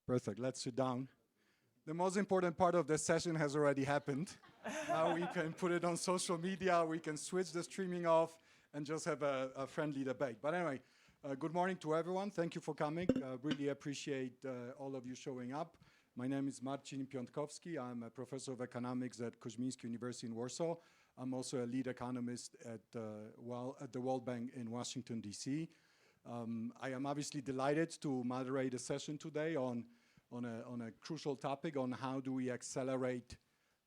Perfect. Let's sit down. The most important part of the session has already happened. Now we can put it on social media, we can switch the streaming off and just have a friendly debate. But anyway, good morning to everyone. Thank you for coming. Really appreciate all of you showing up. My name is Marcin Piątkowski. I'm a professor of economics at Koźmiński University in Warsaw. I'm also a lead economist at the World Bank in Washington, D.C. I am obviously delighted to moderate a session today on a crucial topic on how do we accelerate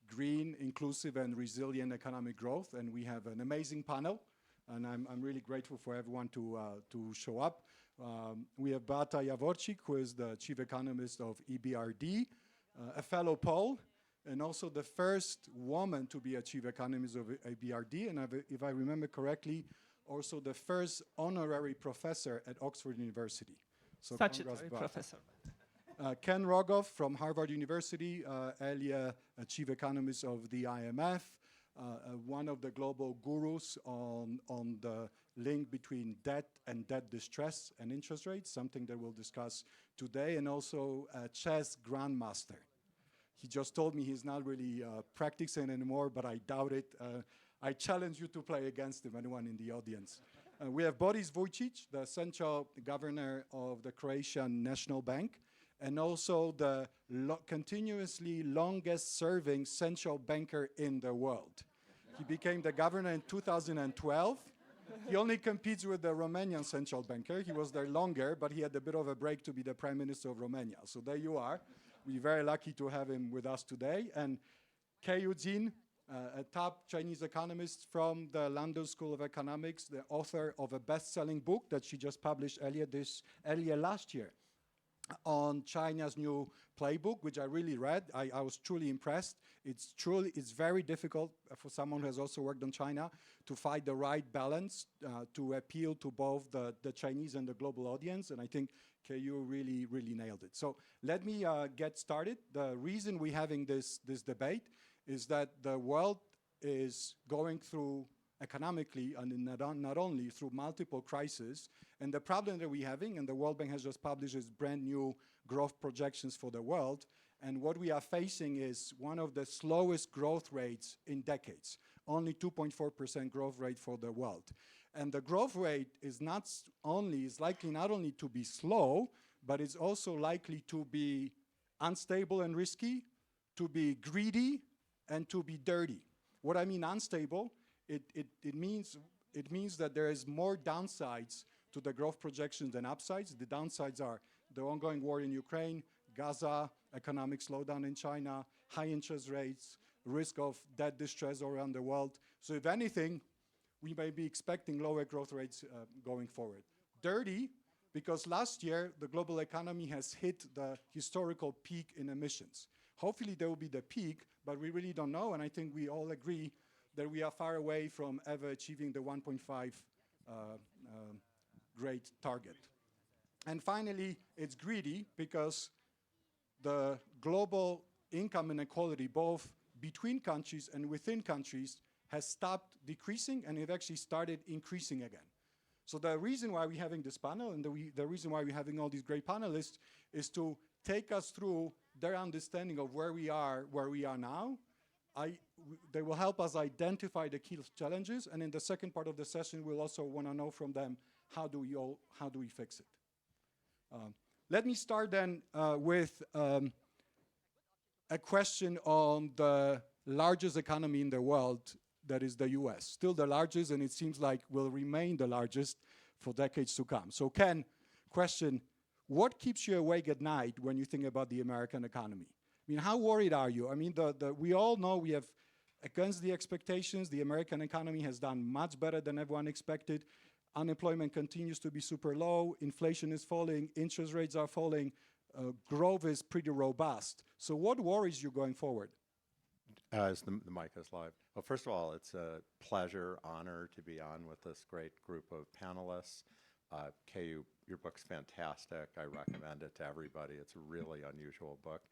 green, inclusive, and resilient economic growth. And we have an amazing panel, and I'm really grateful for everyone to show up. We have Beata Jaworczyk, who is the chief economist of EBRD, a fellow Pole, and also the first woman to be a chief economist of EBRD, and if I remember correctly, also the first honorary professor at Oxford University. So Statutory professor. Ken Rogoff from Harvard University, earlier a chief economist of the IMF, one of the global gurus on the link between debt and debt distress and interest rates, something that we'll discuss today, and also a chess grandmaster. He just told me he's not really practicing anymore, but I doubt it. I challenge you to play against him, anyone in the audience. We have Boris Vujčić, the central governor of the Croatian National Bank, and also the continuously longest serving central banker in the world. He became the governor in 2012. He only competes with the Romanian central banker. He was there longer, but he had a bit of a break to be the prime minister of Romania. So there you are. We're very lucky to have him with us today. And Keiyu Jin, a top Chinese economist from the London School of Economics, the author of a best-selling book that she just published earlier last year on China's new playbook, which I really read. I was truly impressed. It's very difficult for someone who has also worked on China to find the right balance to appeal to both the Chinese and the global audience. And I think Keiyu really nailed it. So let me get started. The reason we're having this debate is that the world is going through economically and not only through multiple crises. And the problem that we're having, and the World Bank has just published its brand new growth projections for the world, and what we are facing is one of the slowest growth rates in decades, only 2.4% growth rate for the world. And the growth rate is likely not only to be slow, but it's also likely to be unstable and risky, to be greedy, and to be dirty. What I mean unstable, it means that there is more downsides to the growth projections than upsides. The downsides are the ongoing war in Ukraine, Gaza, economic slowdown in China, high interest rates, risk of debt distress around the world. So if anything, we may be expecting lower growth rates going forward. Dirty, because last year the global economy has hit the historical peak in emissions. Hopefully there will be the peak, but we really don't know, and I think we all agree that we are far away from ever achieving the 1.5 grade target. And finally, it's greedy because the global income inequality, both between countries and within countries, has stopped decreasing and it actually started increasing again. So the reason why we're having this panel and the reason why we're having all these great panelists is to take us through their understanding of where we are now. They will help us identify the key challenges, and in the second part of the session, we'll also want to know from them how do we fix it. Let me start then with a question on the largest economy in the world, that is the US. Still the largest, and it seems like will remain the largest for decades to come. So Ken, question, what keeps you awake at night when you think about the American economy? I mean, how worried are you? I mean, we all know we have, against the expectations, the American economy has done much better than everyone expected. Unemployment continues to be super low. Inflation is falling. Interest rates are falling. Growth is pretty robust. So what worries you going forward? As the mic is live. Well, first of all, it's a pleasure, honor to be on with this great group of panelists. Keiyu, your book's fantastic. I recommend it to everybody. It's a really unusual book.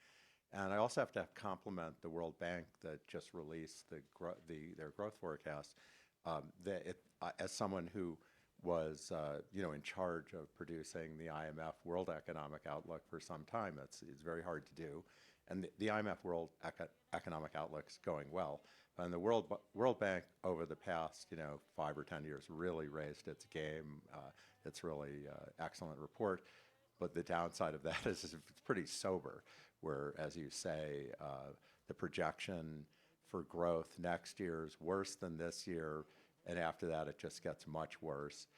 And I also have to compliment the World Bank that just released their growth forecast. As someone who was, in charge of producing the IMF World Economic Outlook for some time. It's very hard to do. And the IMF World Economic Outlook's going well. And the World Bank over the past, 5 or 10 years really raised its game. It's really excellent report. But the downside of that is it's pretty sober, where, as you say, the projection for growth next year is worse than this year, and after that it just gets much worse.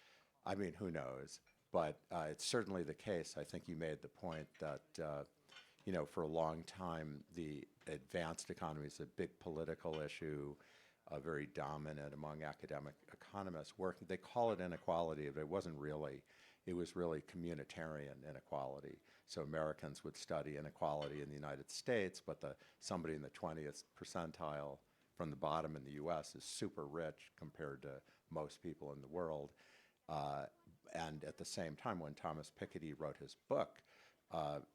I mean, who knows? But it's certainly the case. I think you made the point that, for a long time, the advanced economy is a big political issue, very dominant among academic economists. They call it inequality, but it wasn't really. It was really communitarian inequality. So Americans would study inequality in the United States, but somebody in the 20th percentile from the bottom in the US is super rich compared to most people in the world. And at the same time, when Thomas Piketty wrote his book,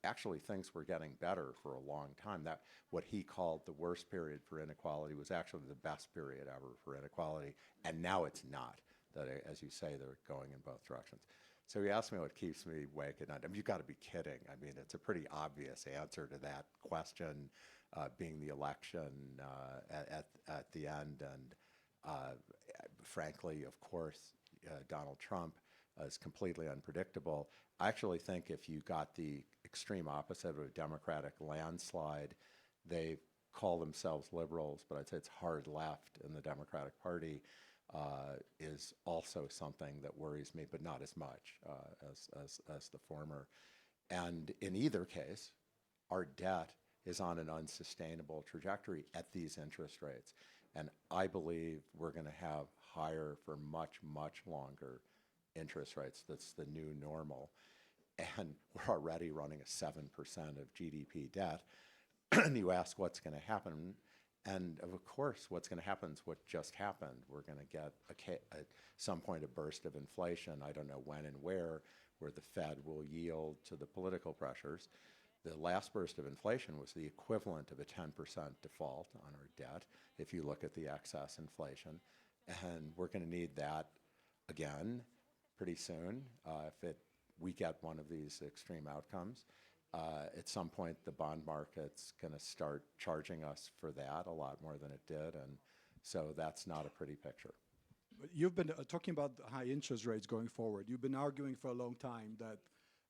actually things were getting better for a long time. That what he called the worst period for inequality was actually the best period ever for inequality, and now it's not. That, as you say, they're going in both directions. So you asked me what keeps me awake at night. I mean, you've got to be kidding. I mean, it's a pretty obvious answer to that question, being the election at the end. And frankly, of course, Donald Trump is completely unpredictable. I actually think if you got the extreme opposite of a Democratic landslide, they call themselves liberals, but I'd say it's hard left in the Democratic Party, is also something that worries me, but not as much as the former. And in either case, our debt is on an unsustainable trajectory at these interest rates. And I believe we're going to have higher for much, much longer interest rates. That's the new normal. And we're already running a 7% of GDP debt. And you ask what's going to happen. And of course, what's going to happen is what just happened. We're going to get at some point a burst of inflation. I don't know when and where the Fed will yield to the political pressures. The last burst of inflation was the equivalent of a 10% default on our debt, if you look at the excess inflation. And we're going to need that again pretty soon if we get one of these extreme outcomes. At some point, the bond market's going to start charging us for that a lot more than it did, and so that's not a pretty picture. But you've been talking about high interest rates going forward. You've been arguing for a long time that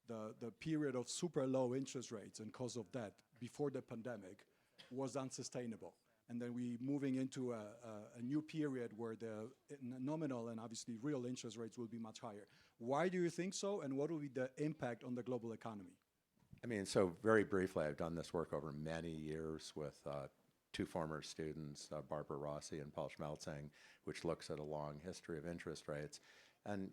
the period of super low interest rates and cost of debt before the pandemic was unsustainable. And then we're moving into a new period where the nominal and obviously real interest rates will be much higher. Why do you think so, and what will be the impact on the global economy? I mean, so very briefly, I've done this work over many years with two former students, Barbara Rossi and Paul Schmelzing, which looks at a long history of interest rates. And,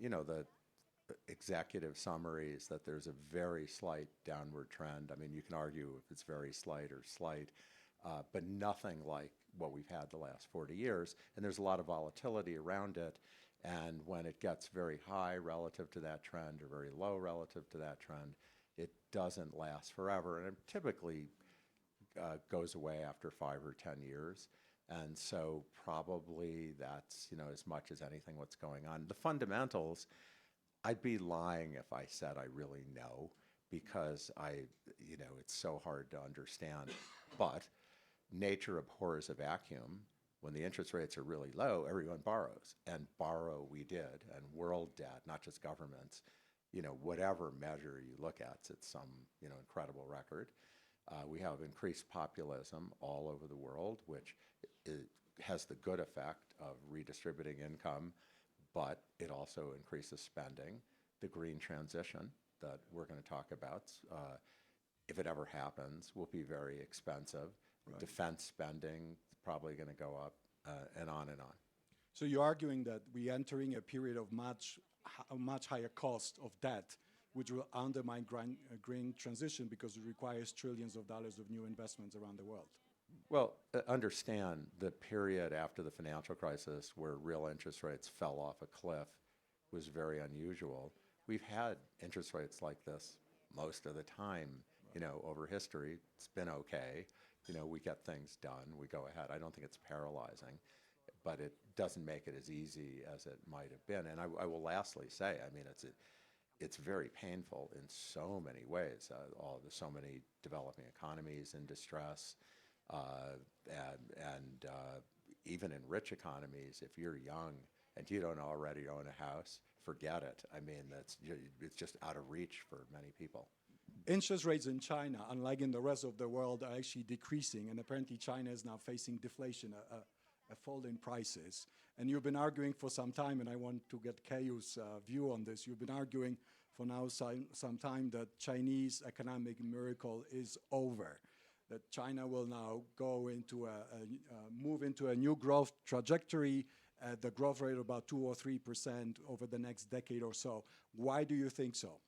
the executive summary is that there's a very slight downward trend. I mean, you can argue if it's very slight or slight, but nothing like what we've had the last 40 years. And there's a lot of volatility around it. And when it gets very high relative to that trend or very low relative to that trend, it doesn't last forever, and it typically goes away after 5 or 10 years. And so probably that's, as much as anything what's going on. The fundamentals, I'd be lying if I said I really know, because it's so hard to understand. But nature abhors a vacuum. When the interest rates are really low, everyone borrows, and borrow we did, and world debt, not just governments. Whatever measure you look at, it's some, incredible record. We have increased populism all over the world, which has the good effect of redistributing income, but it also increases spending. The green transition that we're going to talk about, if it ever happens, will be very expensive. Right. Defense spending is probably going to go up, and on and on. So you're arguing that we're entering a period of much higher cost of debt, which will undermine green transition because it requires trillions of dollars of new investments around the world. Well, understand the period after the financial crisis where real interest rates fell off a cliff was very unusual. We've had interest rates like this most of the time, over history. It's been okay. We get things done. We go ahead. I don't think it's paralyzing. but it doesn't make it as easy as it might have been. And I will lastly say, I mean, it's very painful in so many ways. There's so many developing economies in distress, and even in rich economies, if you're young and you don't already own a house, forget it. I mean, it's just out of reach for many people. Interest rates in China, unlike in the rest of the world, are actually decreasing, and apparently China is now facing deflation, a fall in prices. And you've been arguing for some time, and I want to get Kayu's view on this. You've been arguing for now some time that Chinese economic miracle is over, that China will now go into move into a new growth trajectory at the growth rate of about 2 or 3% over the next decade or so. Why do you think so?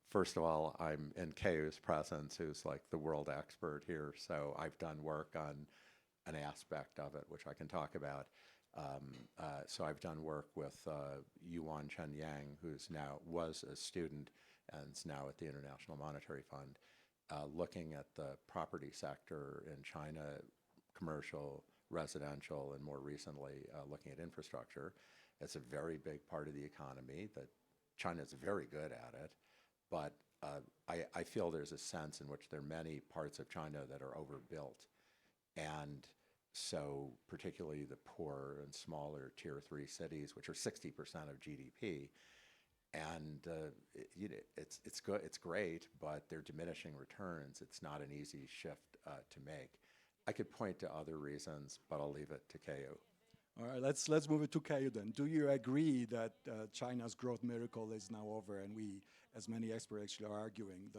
First of all, I'm in Kayu's presence, who's like the world expert here. So I've done work on an aspect of it, which I can talk about. So I've done work with Yuan Chenyang, who's now was a student and is now at the International Monetary Fund, looking at the property sector in China, commercial, residential, and more recently looking at infrastructure. It's a very big part of the economy that China's very good at it. But I feel there's a sense in which there are many parts of China that are overbuilt. And so particularly the poor and smaller tier 3 cities, which are 60% of GDP, and it's good, it's great, but they're diminishing returns. It's not an easy shift to make. I could point to other reasons, but I'll leave it to Kayu. All right, let's move it to Kayu then. Do you agree that China's growth miracle is now over, and we, as many experts actually are arguing,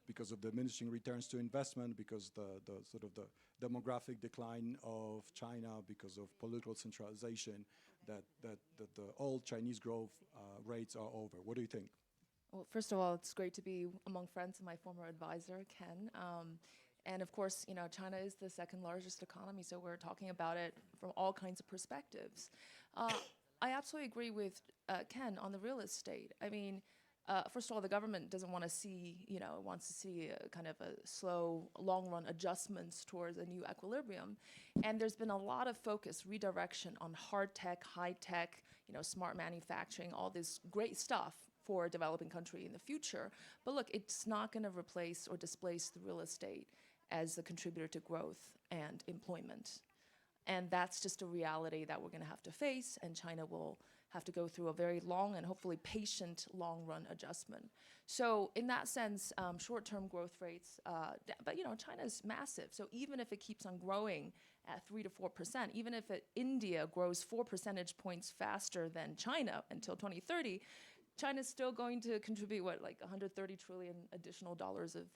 because of diminishing returns to investment, because the sort of the demographic decline of China, because of political centralization, that the old Chinese growth rates are over? What do you think? Well, first of all, it's great to be among friends and my former advisor, Ken. And of course, you know, China is the second largest economy, so we're talking about it from all kinds of perspectives. I absolutely agree with Ken on the real estate. I mean, first of all, the government doesn't want to see, you know, wants to see a kind of a slow, long-run adjustments towards a new equilibrium. And there's been a lot of focus, redirection on hard tech, high tech, you know, smart manufacturing, all this great stuff for a developing country in the future. But look, it's not going to replace or displace the real estate as a contributor to growth and employment. And that's just a reality that we're going to have to face, and China will have to go through a very long and hopefully patient long-run adjustment. So in that sense, short-term growth rates, but you know, China is massive. So even if it keeps on growing at 3 to 4%, even if India grows 4 percentage points faster than China until 2030, China's still going to contribute, what, like 130 trillion additional dollars of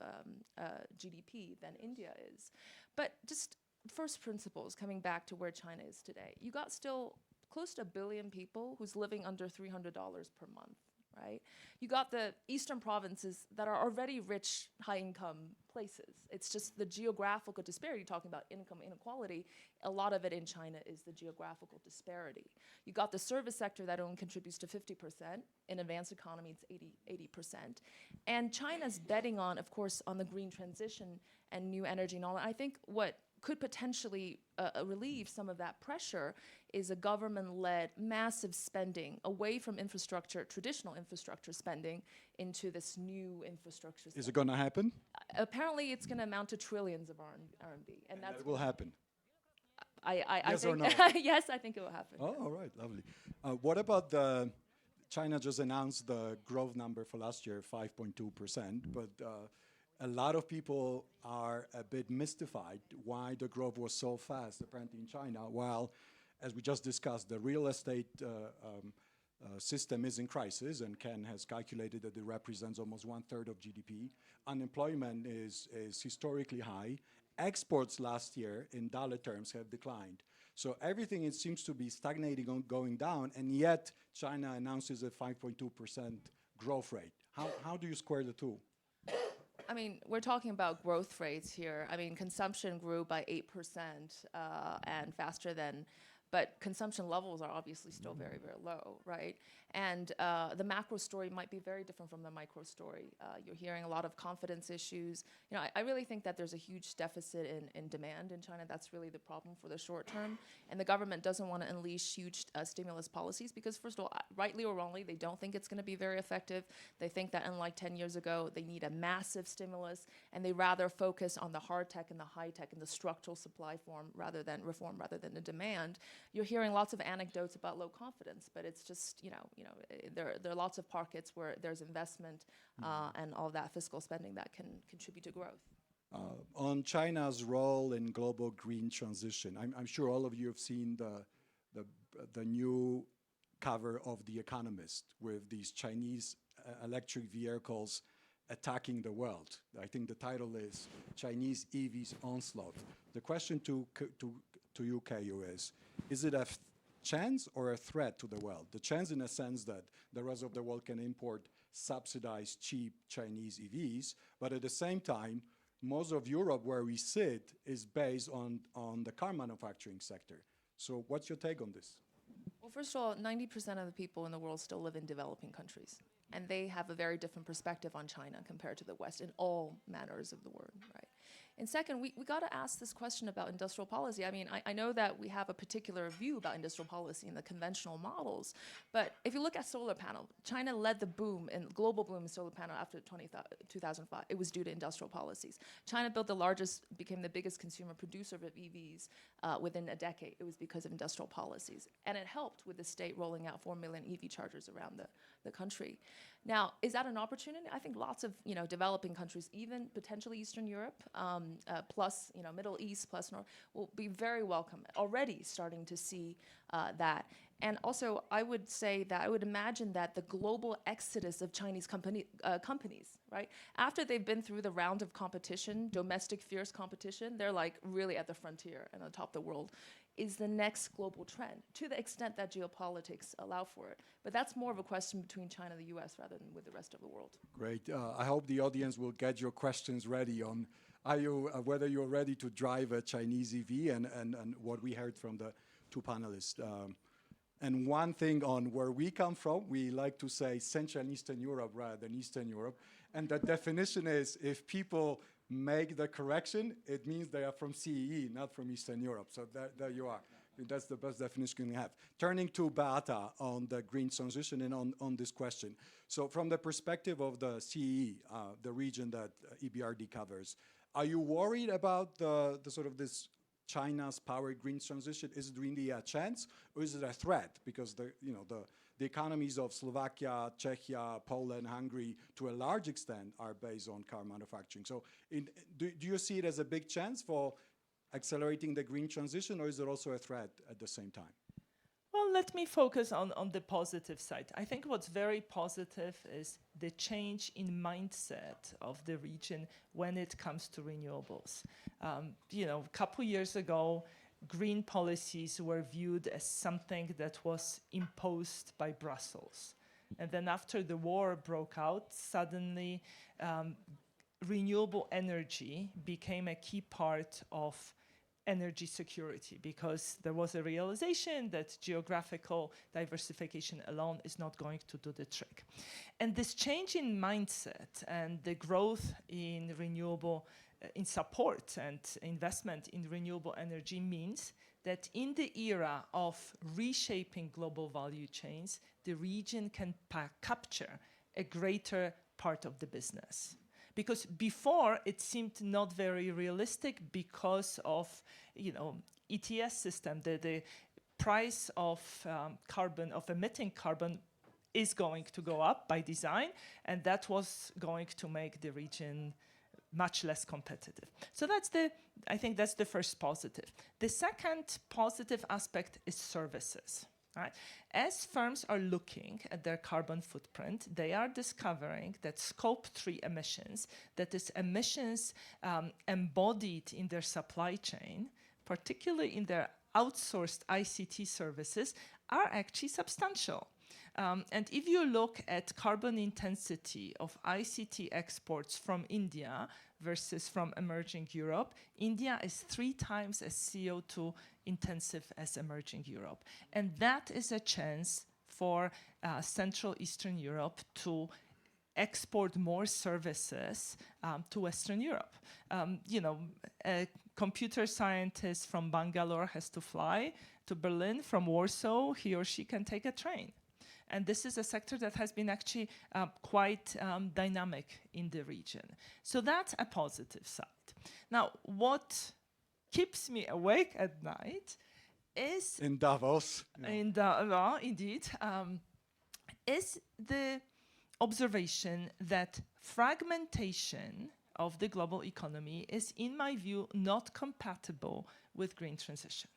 GDP than India is. But just first principles, coming back to where China is today, you got still close to 1 billion people who's living under $300 per month, right? You got the eastern provinces that are already rich, high-income places. It's just the geographical disparity, talking about income inequality, a lot of it in China is the geographical disparity. You got the service sector that only contributes to 50%. In advanced economy, it's 80%. And China's betting on, of course, on the green transition and new energy and all that. I think what could potentially relieve some of that pressure is a government-led massive spending away from infrastructure, traditional infrastructure spending, into this new infrastructure spending. Is it going to happen? Apparently, it's going to amount to trillions of RMB. And that will happen? I Yes think or no? yes, I think it will happen. Oh, all right, lovely. What about China just announced the growth number for last year, 5.2%, but a lot of people are a bit mystified why the growth was so fast, apparently in China, while, as we just discussed, the real estate system is in crisis, and Ken has calculated that it represents almost 1/3 of GDP. Unemployment is historically high. Exports last year, in dollar terms, have declined. So everything, it seems to be stagnating on going down, and yet China announces a 5.2% growth rate. How do you square the two? I mean, we're talking about growth rates here. I mean, consumption grew by 8% and faster than but consumption levels are obviously still very, very low, right? And the macro story might be very different from the micro story. You're hearing a lot of confidence issues. You know, I really think that there's a huge deficit in demand in China. That's really the problem for the short term. And the government doesn't want to unleash huge stimulus policies because, first of all, rightly or wrongly, they don't think it's going to be very effective. They think that unlike 10 years ago, they need a massive stimulus, and they rather focus on the hard tech and the high tech and the structural supply reform rather than the demand. You're hearing lots of anecdotes about low confidence, but it's just, there are lots of pockets where there's investment and all that fiscal spending that can contribute to growth. On China's role in global green transition, I'm sure all of you have seen the new cover of The Economist with these Chinese electric vehicles attacking the world. I think the title is Chinese EVs Onslaught. The question to you, KU, is it a chance or a threat to the world? The chance in a sense that the rest of the world can import subsidized, cheap Chinese EVs, but at the same time, most of Europe, where we sit, is based on the car manufacturing sector. So what's your take on this? Well, first of all, 90% of the people in the world still live in developing countries. And they have a very different perspective on China compared to the West in all manners of the word, right? And second, we got to ask this question about industrial policy. I mean, I know that we have a particular view about industrial policy in the conventional models, but if you look at solar panel, China led the boom, in global boom in solar panel after 2005. It was due to industrial policies. China became the biggest consumer producer of EVs within a decade. It was because of industrial policies. And it helped with the state rolling out 4 million EV chargers around the country. Now, is that an opportunity? I think lots of developing countries, even potentially Eastern Europe, plus Middle East, plus North, will be very welcome. Already starting to see that. And also, I would say that I would imagine that the global exodus of Chinese companies, right? After they've been through the round of competition, domestic fierce competition, they're like really at the frontier and on top of the world, is the next global trend, to the extent that geopolitics allow for it. But that's more of a question between China and the US rather than with the rest of the world. Great. I hope the audience will get your questions ready on whether you're ready to drive a Chinese EV and what we heard from the two panelists. And one thing on where we come from, we like to say Central and Eastern Europe rather than Eastern Europe. And the definition is if people make the correction, it means they are from CEE, not from Eastern Europe. So there you are. That's the best definition you have. Turning to Beata on the green transition and on this question. So from the perspective of the CEE, the region that EBRD covers, are you worried about the sort of this China's power green transition? Is it really a chance or is it a threat? Because the economies of Slovakia, Czechia, Poland, Hungary, to a large extent, are based on car manufacturing. So do you see it as a big chance for accelerating the green transition, or is it also a threat at the same time? Well, let me focus on the positive side. I think what's very positive is the change in mindset of the region when it comes to renewables. A couple years ago, green policies were viewed as something that was imposed by Brussels. And then after the war broke out, suddenly renewable energy became a key part of energy security because there was a realization that geographical diversification alone is not going to do the trick. And this change in mindset and the growth in renewable in support and investment in renewable energy means that in the era of reshaping global value chains, the region can capture a greater part of the business. Because before it seemed not very realistic because of, ETS system, the price of carbon, of emitting carbon is going to go up by design, and that was going to make the region much less competitive. So I think that's the first positive. The second positive aspect is services. Right? As firms are looking at their carbon footprint, they are discovering that Scope 3 emissions, that is emissions embodied in their supply chain, particularly in their outsourced ICT services, are actually substantial. And if you look at carbon intensity of ICT exports from India versus from emerging Europe, India is 3 times as CO2 intensive as emerging Europe. And that is a chance for Central Eastern Europe to export more services to Western Europe. A computer scientist from Bangalore has to fly to Berlin. From Warsaw, he or she can take a train. And this is a sector that has been actually quite dynamic in the region. So that's a positive side. Now, what keeps me awake at night is... In Davos. Indeed, is the observation that fragmentation of the global economy is, in my view, not compatible with green transition.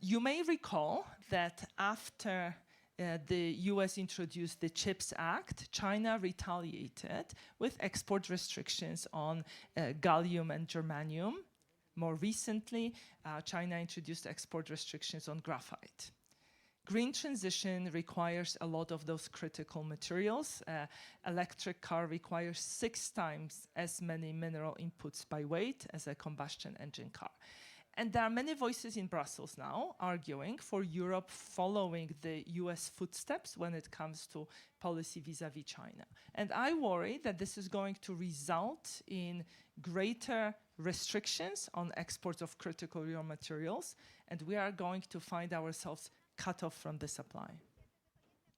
You may recall that after the US introduced the CHIPS Act, China retaliated with export restrictions on gallium and germanium. More recently, China introduced export restrictions on graphite. Green transition requires a lot of those critical materials. Electric car requires 6 times as many mineral inputs by weight as a combustion engine car. And there are many voices in Brussels now arguing for Europe following the US footsteps when it comes to policy vis-à-vis China. And I worry that this is going to result in greater restrictions on exports of critical raw materials, and we are going to find ourselves cut off from the supply.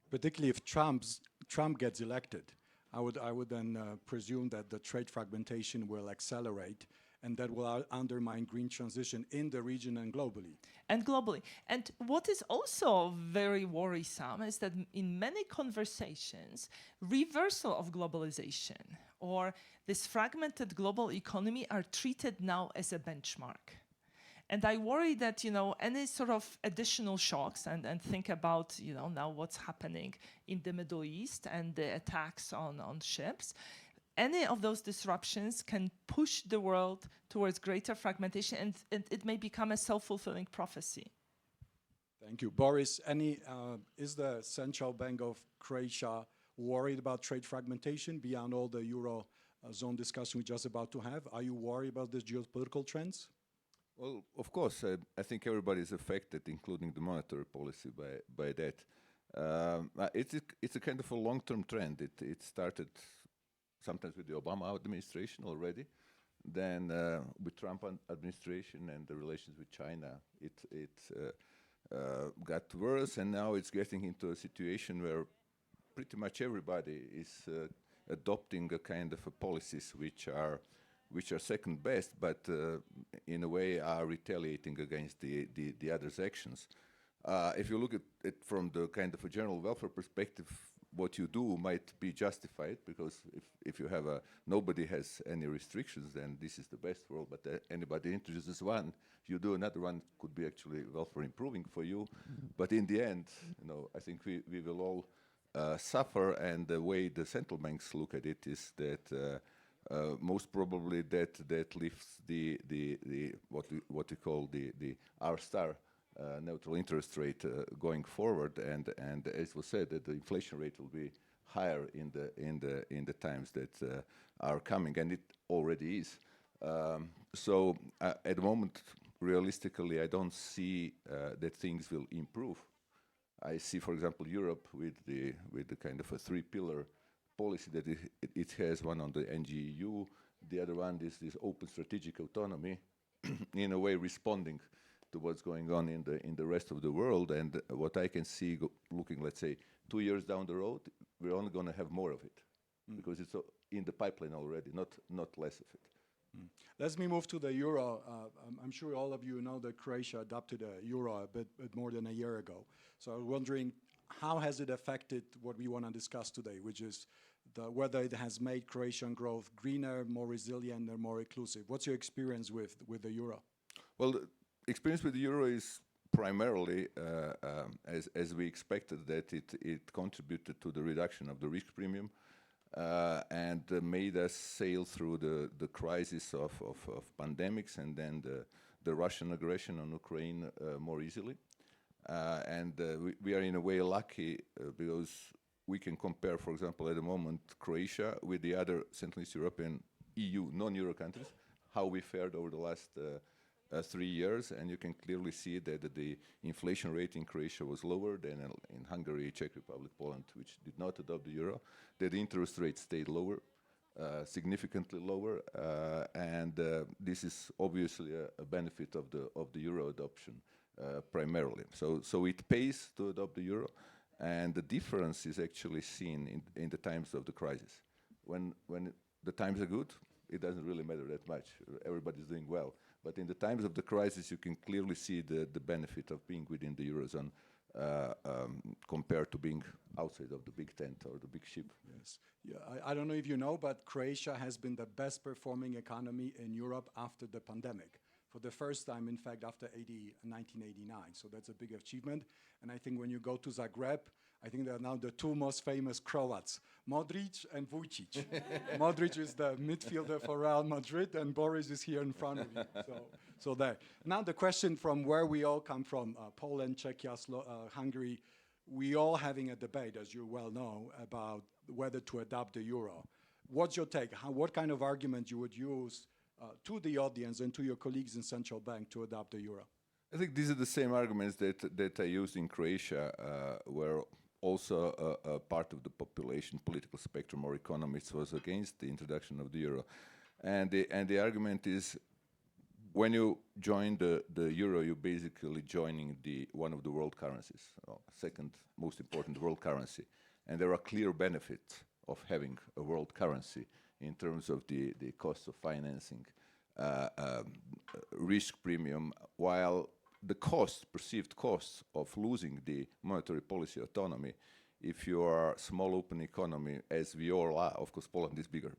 Particularly if Trump gets elected, I would then presume that the trade fragmentation will accelerate, and that will undermine green transition in the region and globally. And what is also very worrisome is that in many conversations, reversal of globalization or this fragmented global economy are treated now as a benchmark. And I worry that, any sort of additional shocks, and think about, now what's happening in the Middle East and the attacks on ships, any of those disruptions can push the world towards greater fragmentation, and it may become a self-fulfilling prophecy. Thank you. Boris, is the Central Bank of Croatia worried about trade fragmentation beyond all the Eurozone discussion we're just about to have? Are you worried about these geopolitical trends? Well, of course, I think everybody is affected, including the monetary policy, by that. It's a kind of a long-term trend. It started sometimes with the Obama administration already, then with Trump administration and the relations with China, it got worse, and now it's getting into a situation where pretty much everybody is adopting a kind of a policies which are second best, but in a way are retaliating against the others' actions. If you look at it from the kind of a general welfare perspective, what you do might be justified, because if you have nobody has any restrictions, then this is the best world. But anybody introduces one, you do another one, could be actually welfare improving for you. But in the end, I think we will all suffer. And the way the central banks look at it is that most probably that lifts the what we call the R-star. Neutral interest rate going forward, and as was said, that the inflation rate will be higher in the times that are coming, and it already is. So at the moment, realistically, I don't see that things will improve. I see, for example, Europe with the kind of a 3-pillar policy that it has. One on the NGEU, the other one is this open strategic autonomy, in a way responding to what's going on in the rest of the world. And what I can see looking, let's say, 2 years down the road, we're only going to have more of it, because it's in the pipeline already, not less of it. Let me move to the euro. I'm sure all of you know that Croatia adopted a euro a bit more than a year ago. So I was wondering, how has it affected what we want to discuss today, which is whether it has made Croatian growth greener, more resilient, or more inclusive? What's your experience with the euro? Well, experience with the euro is primarily, as we expected, that it contributed to the reduction of the risk premium and made us sail through the crisis of pandemics and then the Russian aggression on Ukraine more easily. We are in a way lucky because we can compare, for example, at the moment, Croatia with the other Central East European EU, non-Euro countries, how we fared over the last 3 years, and you can clearly see that the inflation rate in Croatia was lower than in Hungary, Czech Republic, Poland, which did not adopt the euro, that the interest rate stayed lower, significantly lower, and this is obviously a benefit of the euro adoption primarily. So it pays to adopt the euro, and the difference is actually seen in the times of the crisis. When the times are good, it doesn't really matter that much. Everybody's doing well. But in the times of the crisis, you can clearly see the benefit of being within the Eurozone compared to being outside of the big tent or the big ship. Yes. Yeah, I don't know if you know, but Croatia has been the best performing economy in Europe after the pandemic. For the first time, in fact, after 1989. So that's a big achievement. And I think when you go to Zagreb, I think they're now the two most famous Croats, Modric and Vucic. Modric is the midfielder for Real Madrid, and Boris is here in front of you. So there. Now the question from where we all come from, Poland, Czechia, Hungary, we all having a debate, as you well know, about whether to adopt the euro. What's your take? What kind of argument you would use to the audience and to your colleagues in central bank to adopt the euro? I think these are the same arguments that I used in Croatia, where also a part of the population, political spectrum or economists was against the introduction of the euro. And the argument is, when you join the euro, you're basically joining one of the world currencies, second most important world currency. And there are clear benefits of having a world currency in terms of the cost of financing, risk premium, while the perceived costs of losing the monetary policy autonomy, if you are a small open economy, as we all are, of course Poland is bigger,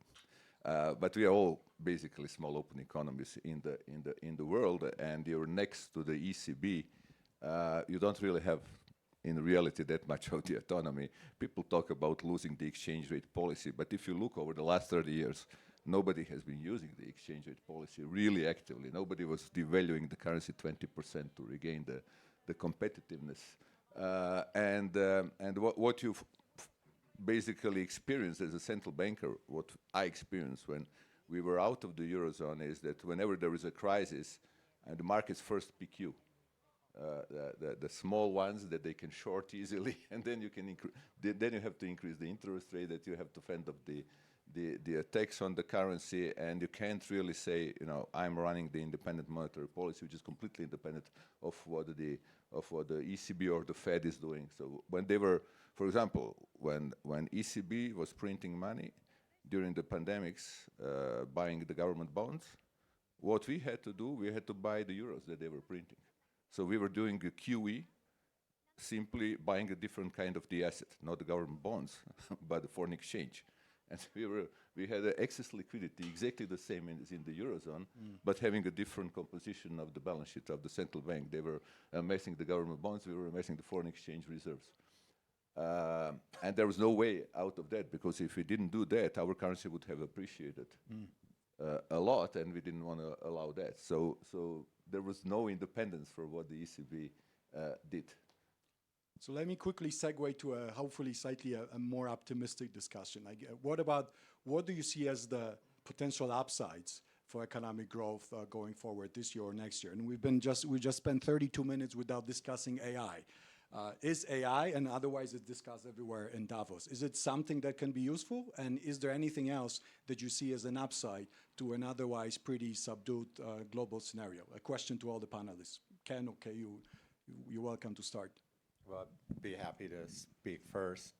but we are all basically small open economies in the world, and you're next to the ECB, you don't really have in reality that much of the autonomy. People talk about losing the exchange rate policy, but if you look over the last 30 years, nobody has been using the exchange rate policy really actively. Nobody was devaluing the currency 20% to regain the competitiveness. And what you've basically experienced as a central banker, what I experienced when we were out of the Eurozone, is that whenever there is a crisis, the markets first pick you. The small ones that they can short easily, and then you can then you have to increase the interest rate, that you have to fend off the attacks on the currency, and you can't really say, I'm running the independent monetary policy, which is completely independent of what the ECB or the Fed is doing. So when they were, for example, when ECB was printing money during the pandemics, buying the government bonds, what we had to do, we had to buy the euros that they were printing. So we were doing a QE, simply buying a different kind of the asset, not the government bonds, but the foreign exchange. And we had excess liquidity, exactly the same as in the Eurozone, but having a different composition of the balance sheet of the central bank. They were amassing the government bonds, we were amassing the foreign exchange reserves. And there was no way out of that, because if we didn't do that, our currency would have appreciated a lot, and we didn't want to allow that. So there was no independence for what the ECB did. So let me quickly segue to a hopefully slightly a more optimistic discussion. What do you see as the potential upsides for economic growth going forward this year or next year? And we just spent 32 minutes without discussing AI. Is AI, and otherwise it's discussed everywhere in Davos, is it something that can be useful? And is there anything else that you see as an upside to an otherwise pretty subdued global scenario? A question to all the panelists. Ken, okay, you're welcome to start. Well, I'd be happy to speak first.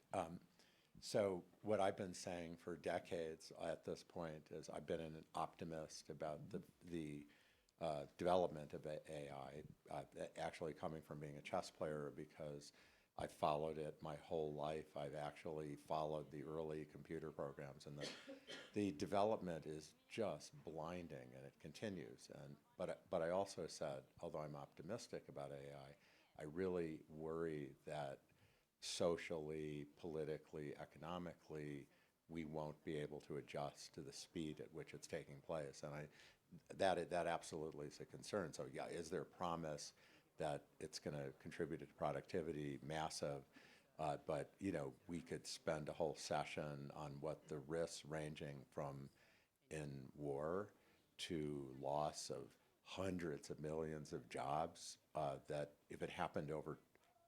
So what I've been saying for decades at this point is I've been an optimist about the development of AI, actually coming from being a chess player, because I followed it my whole life. I've actually followed the early computer programs, and the development is just blinding, and it continues. But I also said, although I'm optimistic about AI, I really worry that socially, politically, economically, we won't be able to adjust to the speed at which it's taking place. And that absolutely is a concern. So yeah, is there promise? that it's going to contribute to productivity, massive. But, we could spend a whole session on what the risks ranging from in war to loss of hundreds of millions of jobs that if it happened over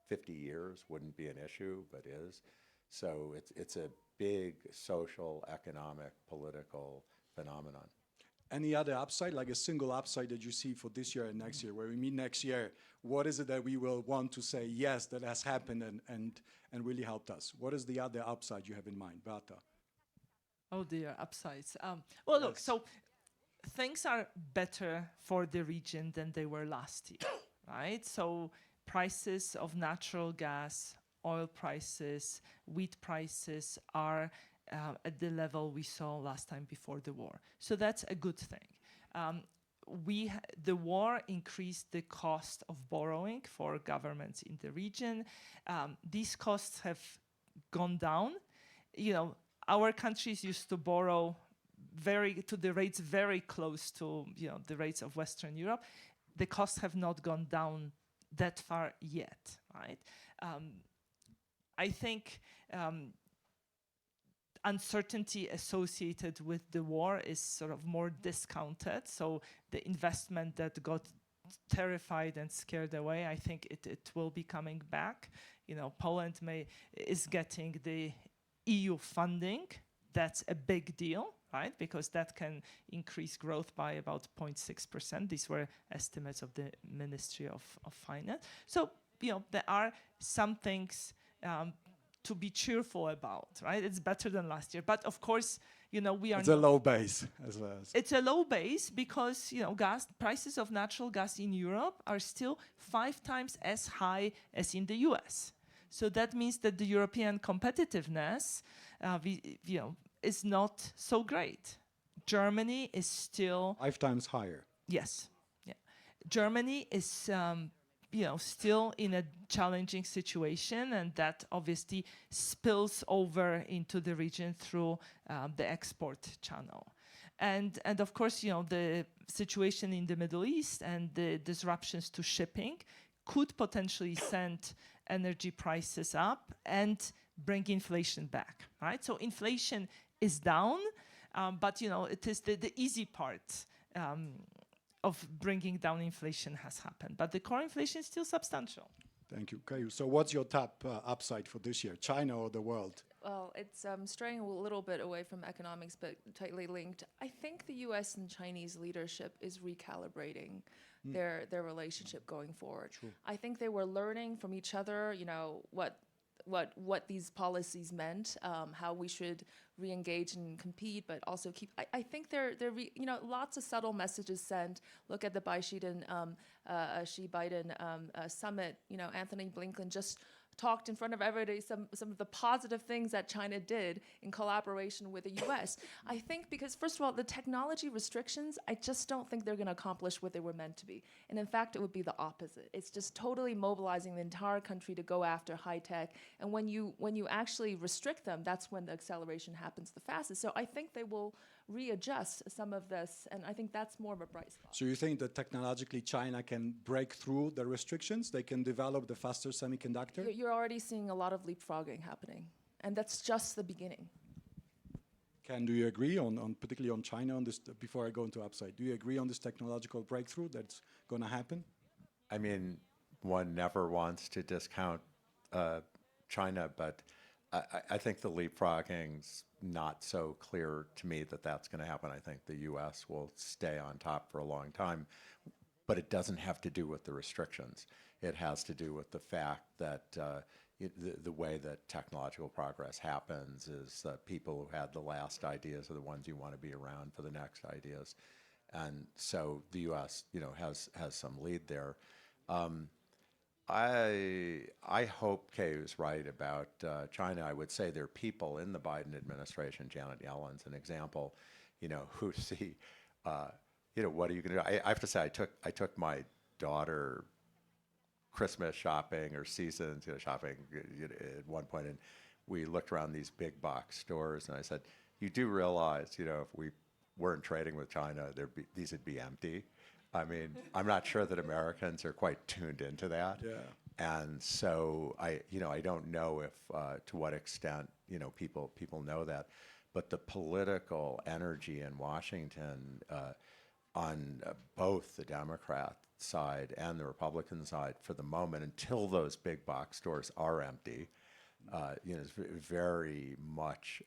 50 years wouldn't be an issue, but is. So it's a big social, economic, political phenomenon. Any other upside, like a single upside that you see for this year and next year? Where we meet next year, what is it that we will want to say, yes, that has happened and really helped us? What is the other upside you have in mind, Beata? Oh dear, upsides. Well, look, Yes. so things are better for the region than they were last year, right? So prices of natural gas, oil prices, wheat prices are at the level we saw last time before the war. So that's a good thing. The war increased the cost of borrowing for governments in the region. These costs have gone down. Our countries used to borrow to the rates very close to the rates of Western Europe. The costs have not gone down that far yet, right? I think uncertainty associated with the war is sort of more discounted. So the investment that got terrified and scared away, I think it will be coming back. Poland is getting the EU funding. That's a big deal, right? Because that can increase growth by about 0.6%. These were estimates of the Ministry of Finance. So, there are some things to be cheerful about, right? It's better than last year. But of course, we are It's a low base as well. It's a low base because, gas prices of natural gas in Europe are still 5 times as high as in the US. So that means that the European competitiveness, is not so great. Germany is still 5 times higher. Yes. Yeah. Germany is, still in a challenging situation, and that obviously spills over into the region through the export channel. And of course, the situation in the Middle East and the disruptions to shipping could potentially send energy prices up and bring inflation back, right? So inflation is down, but it is the easy part of bringing down inflation has happened. But the core inflation is still substantial. Thank you. Okay, so what's your top upside for this year, China or the world? Well, it's straying a little bit away from economics, but tightly linked. I think the U.S. and Chinese leadership is recalibrating their relationship going forward. True. I think they were learning from each other, what these policies meant, how we should re-engage and compete, but also keep. I think they're lots of subtle messages sent. Look at the Xi-Biden summit. Anthony Blinken just talked in front of everybody some of the positive things that China did in collaboration with the US. I think because, first of all, the technology restrictions, I just don't think they're going to accomplish what they were meant to be. And in fact, it would be the opposite. It's just totally mobilizing the entire country to go after high tech. And when you actually restrict them, that's when the acceleration happens the fastest. So I think they will readjust some of this, and I think that's more of a bright spot. So you think that technologically China can break through the restrictions? They can develop the faster semiconductor? You're already seeing a lot of leapfrogging happening, and that's just the beginning. Ken, do you agree on particularly on China on this, before I go into upside, do you agree on this technological breakthrough that's going to happen? I mean, one never wants to discount China, but I think the leapfrogging's not so clear to me that that's going to happen. I think the U.S. will stay on top for a long time, but it doesn't have to do with the restrictions. It has to do with the fact that the way that technological progress happens is that people who had the last ideas are the ones you want to be around for the next ideas. And so the U.S., has some lead there. I hope Kay is right about China. I would say there are people in the Biden administration, Janet Yellen's an example, who see, what are you going to do? I have to say, I took my daughter Christmas shopping or seasons shopping at one point, and we looked around these big box stores, and I said, you do realize, if we weren't trading with China, these would be empty. I mean, I'm not sure that Americans are quite tuned into that. Yeah. And so I don't know if to what extent people know that, but the political energy in Washington on both the Democrat side and the Republican side for the moment, until those big box stores are empty, is very much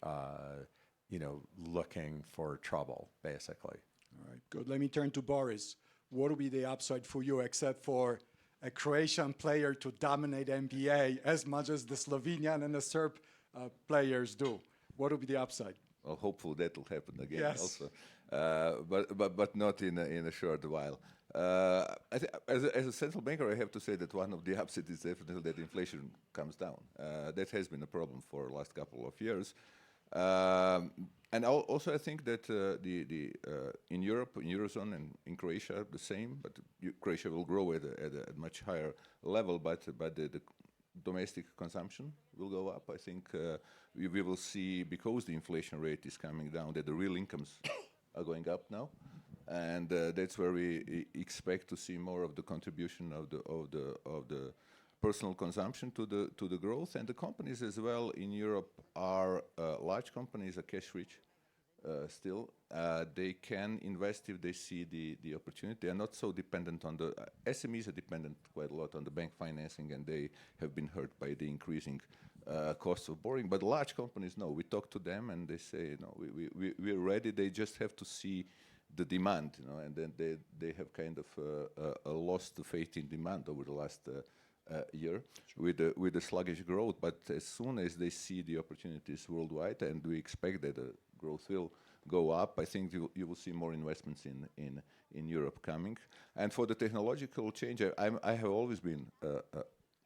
looking for trouble, basically. All right, good. Let me turn to Boris. What would be the upside for you, except for a Croatian player to dominate NBA as much as the Slovenian and the Serb players do? What would be the upside? Well, hopefully that will happen again Yes. also, but not in a short while. As a central banker, I have to say that one of the upsides is definitely that inflation comes down. That has been a problem for the last couple of years. And also, I think that in Europe, in Eurozone, and in Croatia, the same. But Croatia will grow at a much higher level, but the domestic consumption will go up. I think we will see, because the inflation rate is coming down, that the real incomes are going up now, and that's where we expect to see more of the contribution of the personal consumption to the growth. And the companies as well in Europe are large companies, are cash rich still. They can invest if they see the opportunity. They are not so dependent on the SMEs are dependent quite a lot on the bank financing, and they have been hurt by the increasing costs of borrowing. But large companies, no, we talk to them and they say, no, we're ready. They just have to see the demand, and then they have kind of lost the faith in demand over the last year with the sluggish growth. But as soon as they see the opportunities worldwide, and we expect that the growth will go up, I think you will see more investments in Europe coming. And for the technological change, I have always been a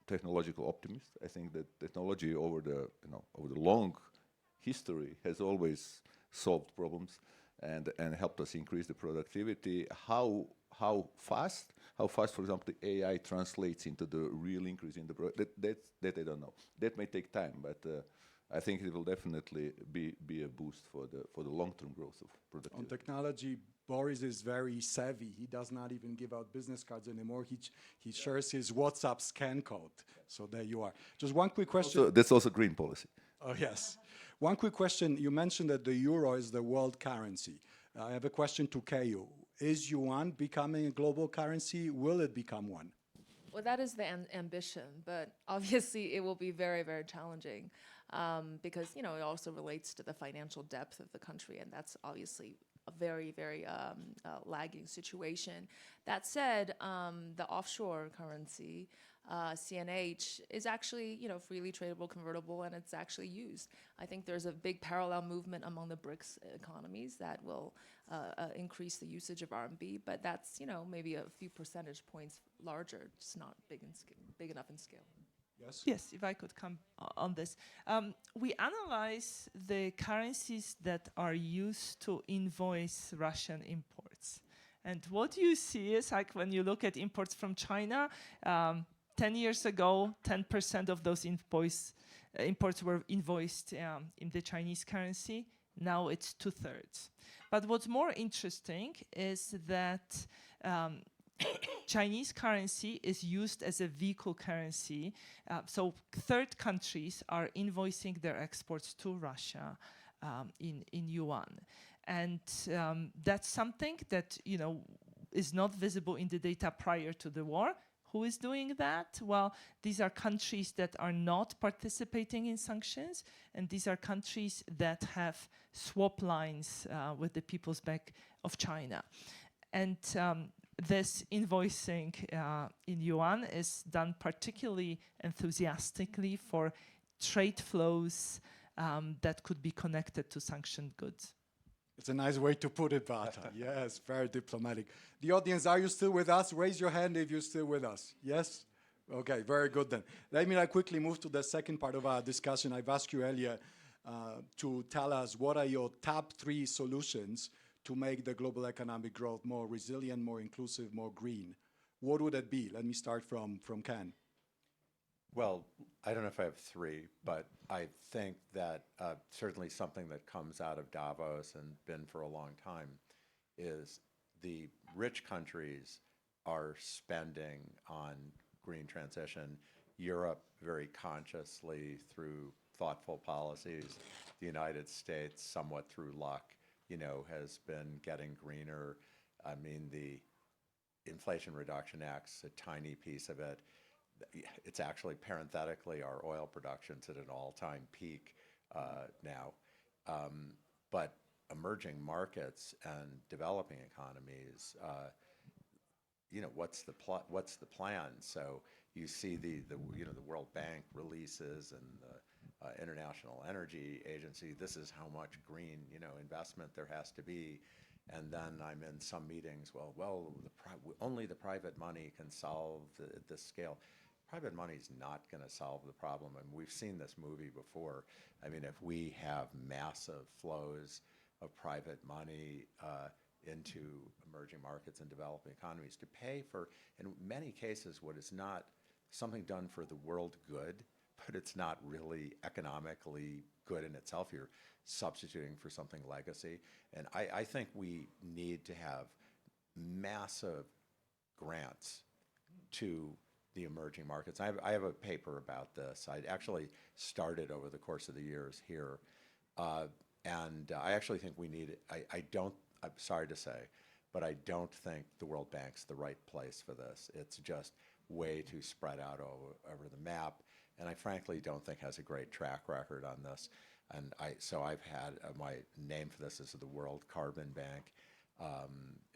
technological optimist. I think that technology over the long history has always solved problems and helped us increase the productivity. How fast, for example, the AI translates into the real increase in the that I don't know. That may take time, but I think it will definitely be a boost for the long-term growth of productivity. On technology, Boris is very savvy. He does not even give out business cards anymore. He shares his WhatsApp scan code. So there you are. Just one quick question. So that's also green policy. Oh, yes. One quick question. You mentioned that the euro is the world currency. I have a question to Keio. Is yuan becoming a global currency? Will it become one? Well, that is the ambition, but obviously it will be very, very challenging because, it also relates to the financial depth of the country, and that's obviously a very, very lagging situation. That said, the offshore currency, CNH, is actually, freely tradable, convertible, and it's actually used. I think there's a big parallel movement among the BRICS economies that will increase the usage of RMB, but that's, maybe a few percentage points larger, just not big enough in scale. Yes? Yes, if I could come on this. We analyze the currencies that are used to invoice Russian imports. And what you see is, like, when you look at imports from China, 10 years ago, 10% of those imports were invoiced in the Chinese currency. Now it's 2/3. But what's more interesting is that Chinese currency is used as a vehicle currency. So third countries are invoicing their exports to Russia in yuan. And that's something that, is not visible in the data prior to the war. Who is doing that? Well, these are countries that are not participating in sanctions, and these are countries that have swap lines with the People's Bank of China. And this invoicing in yuan is done particularly enthusiastically for trade flows that could be connected to sanctioned goods. It's a nice way to put it, Bata. Yes, very diplomatic. The audience, are you still with us? Raise your hand if you're still with us. Yes? Okay, very good then. Let me quickly move to the second part of our discussion. I've asked you earlier to tell us what are your top 3 solutions to make the global economic growth more resilient, more inclusive, more green. What would it be? Let me start from Ken. Well, I don't know if I have 3, but I think that certainly something that comes out of Davos and been for a long time is the rich countries are spending on green transition. Europe very consciously through thoughtful policies. The United States, somewhat through luck, has been getting greener. I mean, the Inflation Reduction Act's a tiny piece of it. It's actually, parenthetically, our oil production's at an all-time peak now. But emerging markets and developing economies, what's the plan? So you see the World Bank releases and the International Energy Agency. This is how much green investment there has to be. And then I'm in some meetings. Only the private money can solve this scale. Private money's not going to solve the problem, and we've seen this movie before. I mean, if we have massive flows of private money into emerging markets and developing economies to pay for, in many cases, what is not something done for the world good, but it's not really economically good in itself. You're substituting for something legacy. And I think we need to have massive grants to the emerging markets. I have a paper about this. I actually started over the course of the years here. And I actually think we need, I'm sorry to say, but I don't think the World Bank's the right place for this. It's just way too spread out over the map. And I frankly don't think has a great track record on this. And so I've had, my name for this is the World Carbon Bank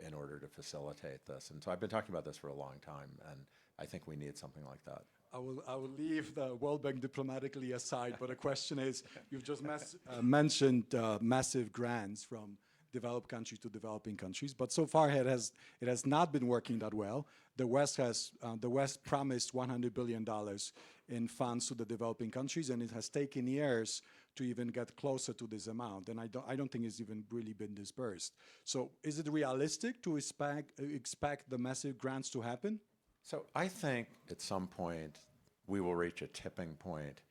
in order to facilitate this. And so I've been talking about this for a long time, and I think we need something like that. I will leave the World Bank diplomatically aside, but the question is, you've just mentioned massive grants from developed countries to developing countries, but so far it has not been working that well. The West promised $100 billion in funds to the developing countries, and it has taken years to even get closer to this amount, and I don't think it's even really been dispersed. So is it realistic to expect the massive grants to happen? So I think at some point we will reach a tipping point,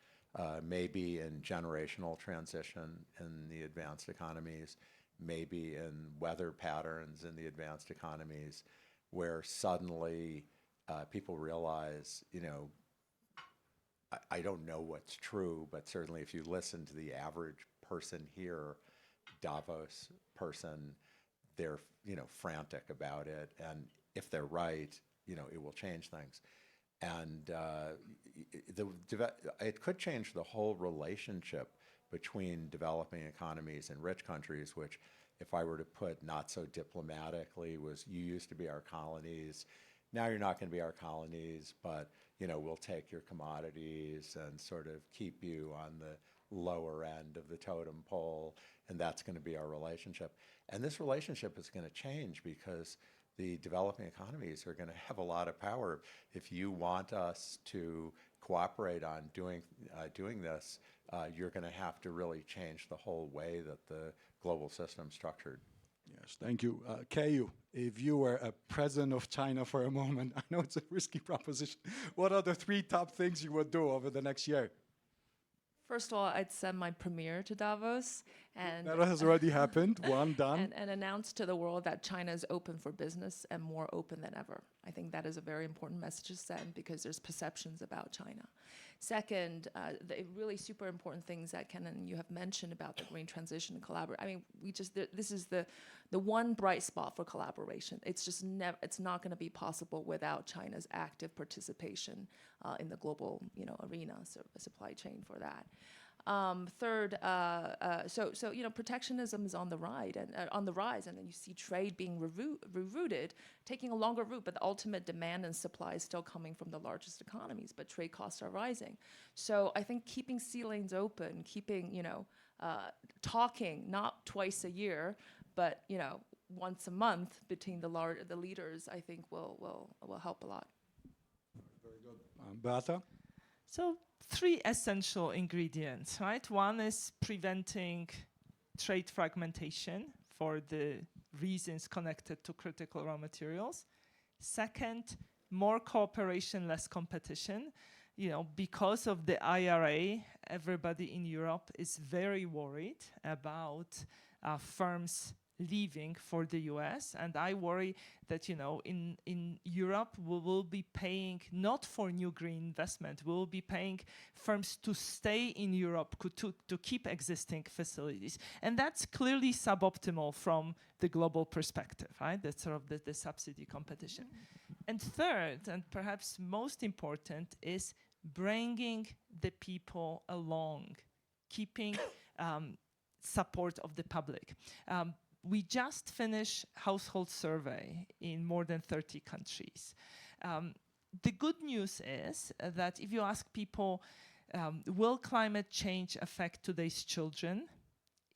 maybe in generational transition in the advanced economies, maybe in weather patterns in the advanced economies, where suddenly people realize, I don't know what's true, but certainly if you listen to the average person here, Davos person, they're frantic about it, and if they're right, it will change things. And it could change the whole relationship between developing economies and rich countries, which, if I were to put not so diplomatically, was you used to be our colonies, now you're not going to be our colonies, but we'll take your commodities and sort of keep you on the lower end of the totem pole, and that's going to be our relationship. And this relationship is going to change because the developing economies are going to have a lot of power. If you want us to cooperate on doing this, you're going to have to really change the whole way that the global system's structured. Yes, thank you. Keiyu, if you were a president of China for a moment, I know it's a risky proposition, what are the 3 top things you would do over the next year? First of all, I'd send my premier to Davos and That has already happened, one done. and announce to the world that China is open for business and more open than ever. I think that is a very important message to send because there's perceptions about China. Second, the really super important things that Ken and you have mentioned about the green transition and collaboration. I mean, this is the one bright spot for collaboration. It's just it's not going to be possible without China's active participation in the global arena, so a supply chain for that. Third, protectionism is on the rise, and then you see trade being rerouted, taking a longer route, but the ultimate demand and supply is still coming from the largest economies, but trade costs are rising. So I think keeping sea lanes open, keeping, talking not twice a year, but once a month between the leaders, I think will help a lot. Very good. Beata? So 3 essential ingredients, right? One is preventing trade fragmentation for the reasons connected to critical raw materials. Second, more cooperation, less competition. Because of the IRA, everybody in Europe is very worried about firms leaving for the US. And I worry that, in Europe, we will be paying not for new green investment, we will be paying firms to stay in Europe, to keep existing facilities. And that's clearly suboptimal from the global perspective, right? That's sort of the subsidy competition. And third, and perhaps most important, is bringing the people along, keeping support of the public. We just finished household survey in more than 30 countries. The good news is that if you ask people, will climate change affect today's children?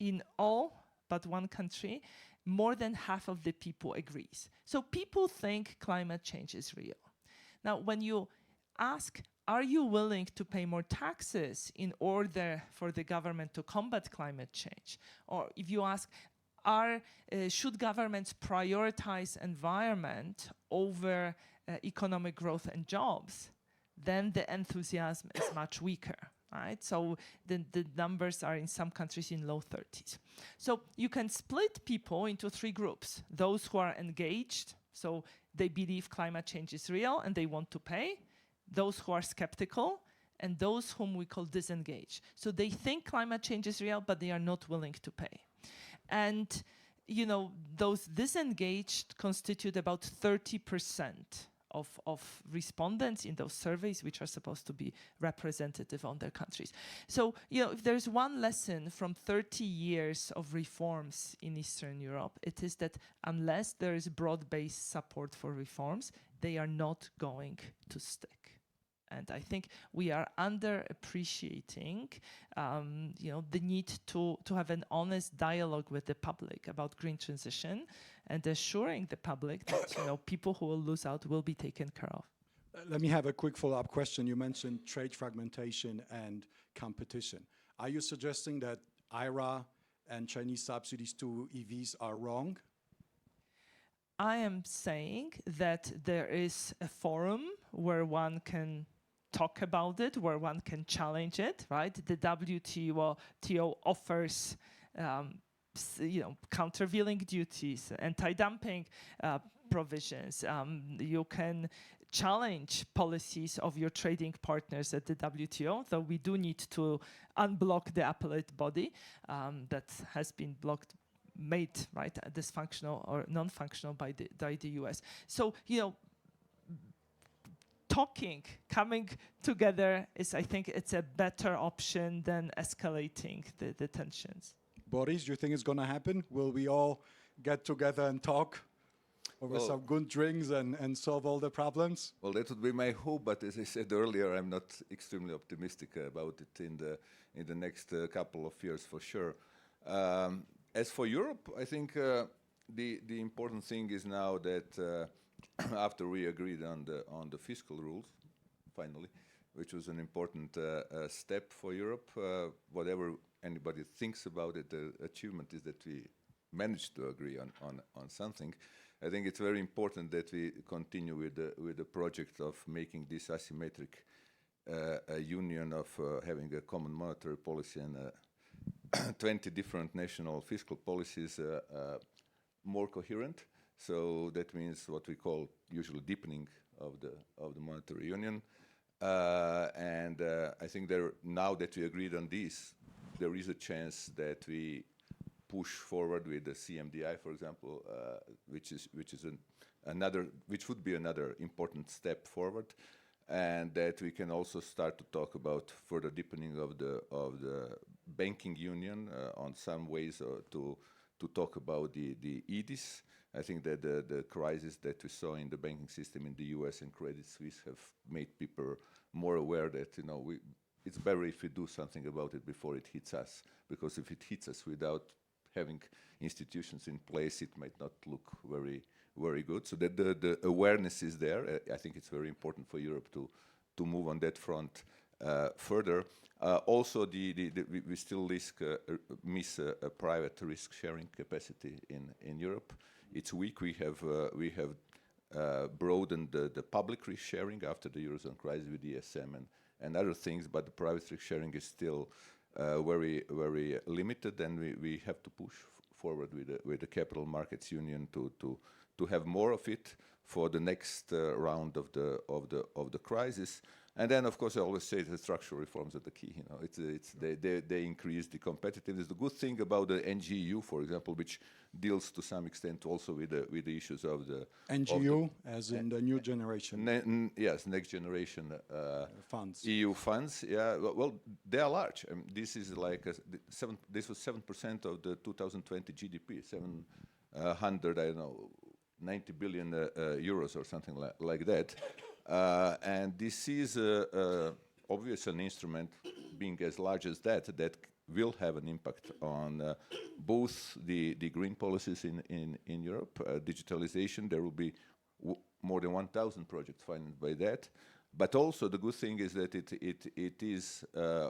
In all but one country, more than half of the people agrees. So people think climate change is real. Now, when you ask, are you willing to pay more taxes in order for the government to combat climate change? Or if you ask, should governments prioritize environment over economic growth and jobs? Then the enthusiasm is much weaker, right? So the numbers are in some countries in low 30s. So you can split people into three groups. Those who are engaged, so they believe climate change is real and they want to pay. Those who are skeptical, and those whom we call disengaged. So they think climate change is real, but they are not willing to pay. And, those disengaged constitute about 30% of respondents in those surveys, which are supposed to be representative on their countries. So, if there's one lesson from 30 years of reforms in Eastern Europe, it is that unless there is broad-based support for reforms, they are not going to stick. And I think we are underappreciating, the need to have an honest dialogue with the public about green transition and assuring the public that, people who will lose out will be taken care of. Let me have a quick follow-up question. You mentioned trade fragmentation and competition. Are you suggesting that IRA and Chinese subsidies to EVs are wrong? I am saying that there is a forum where one can talk about it, where one can challenge it, right? The WTO offers, countervailing duties, anti-dumping provisions. You can challenge policies of your trading partners at the WTO, though we do need to unblock the appellate body that has been made right dysfunctional or non-functional by the US. So coming together is, I think, it's a better option than escalating the tensions. Boris, do you think it's going to happen? Will we all get together and talk over some good drinks and solve all the problems? Well, that would be my hope, but as I said earlier, I'm not extremely optimistic about it in the next couple of years for sure. As for Europe, I think the important thing is now that after we agreed on the fiscal rules, finally, which was an important step for Europe, whatever anybody thinks about it, the achievement is that we managed to agree on something. I think it's very important that we continue with the project of making this asymmetric union of having a common monetary policy and 20 different national fiscal policies more coherent. So that means what we call usually deepening of the monetary union. And I think now that we agreed on this, there is a chance that we push forward with the CMDI, for example, which would be another important step forward, and that we can also start to talk about further deepening of the banking union on some ways to talk about the EDIS. I think that the crisis that we saw in the banking system in the US and Credit Suisse have made people more aware that it's better if we do something about it before it hits us, because if it hits us without having institutions in place, it might not look very, very good. So that the awareness is there. I think it's very important for Europe to move on that front further. Also, we still miss a private risk-sharing capacity in Europe. It's weak. We have broadened the public risk-sharing after the Eurozone crisis with ESM and other things, but the private risk-sharing is still very, very limited, and we have to push forward with the capital markets union to have more of it for the next round of the crisis. And then, of course, I always say the structural reforms are the key. You know, they increase the competitiveness. The good thing about the NGU, for example, which deals to some extent also with the issues of the NGU, as in the new generation yes, next generation funds. EU funds. Yeah, well, they are large. This is like this was 7% of the 2020 GDP, 700, I don't know, 90 billion euros or something like that. And this is obviously an instrument, being as large as that will have an impact on both the green policies in Europe, digitalization. There will be more than 1,000 projects financed by that. But also the good thing is that it is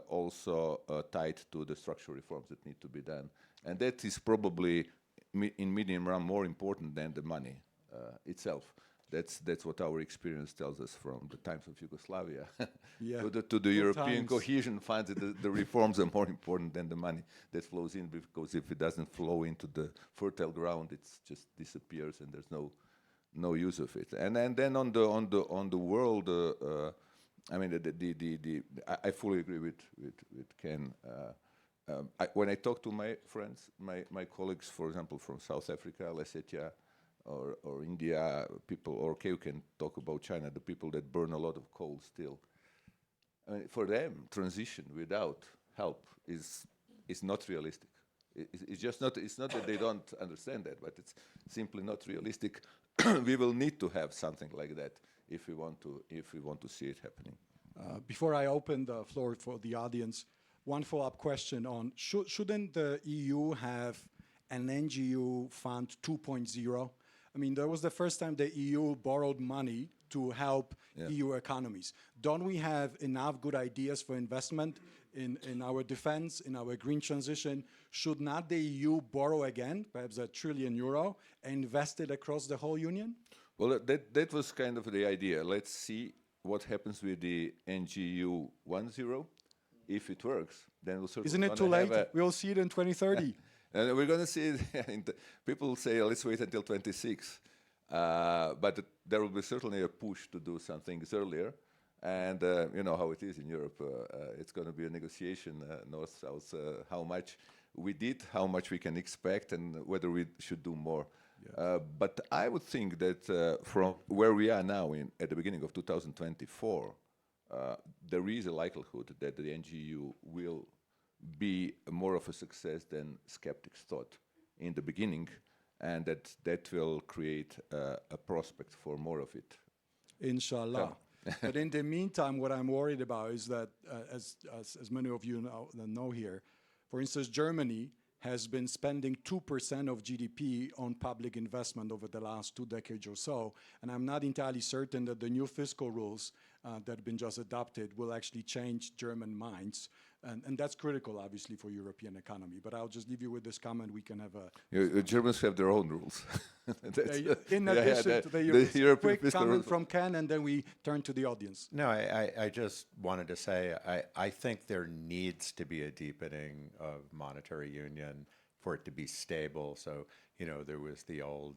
also tied to the structural reforms that need to be done. And that is probably, in medium run, more important than the money itself. That's what our experience tells us from the times of Yugoslavia to the European cohesion funds. The reforms are more important than the money that flows in, because if it doesn't flow into the fertile ground, it just disappears and there's no use of it. And then on the world, I mean, I fully agree with Ken. When I talk to my friends, my colleagues, for example, from South Africa, Lesotho, or India, people, or you can talk about China, the people that burn a lot of coal still. I mean, for them, transition without help is not realistic. It's just not. It's not that they don't understand that, but it's simply not realistic. We will need to have something like that if we want to see it happening. Before I open the floor for the audience, one follow-up question on shouldn't the EU have an NGU fund 2.0? I mean, that was the first time the EU borrowed money to help EU economies. Don't we have enough good ideas for investment in our defense, in our green transition? Should not the EU borrow again, perhaps €1 trillion, and invest it across the whole union? Well, that was kind of the idea. Let's see what happens with the NGU 1.0. If it works, then we'll certainly. Isn't it too late? We'll see it in 2030. And we're going to see it. People say, let's wait until 26. But there will be certainly a push to do some things earlier. And you know how it is in Europe. It's going to be a negotiation, north-south, how much we did, how much we can expect, and whether we should do more. Yes. But I would think that from where we are now, at the beginning of 2024, there is a likelihood that the NGU will be more of a success than skeptics thought in the beginning, and that will create a prospect for more of it. Inshallah. But in the meantime, what I'm worried about is that, as many of you know here, for instance, Germany has been spending 2% of GDP on public investment over the last 2 decades or so, and I'm not entirely certain that the new fiscal rules that have been just adopted will actually change German minds. And that's critical, obviously, for European economy. But I'll just leave you with this comment. We can have a... Germans have their own rules. In addition to the European quick comment rules. From Ken, and then we turn to the audience. No, I just wanted to say, I think there needs to be a deepening of monetary union for it to be stable. So, you know, there was the old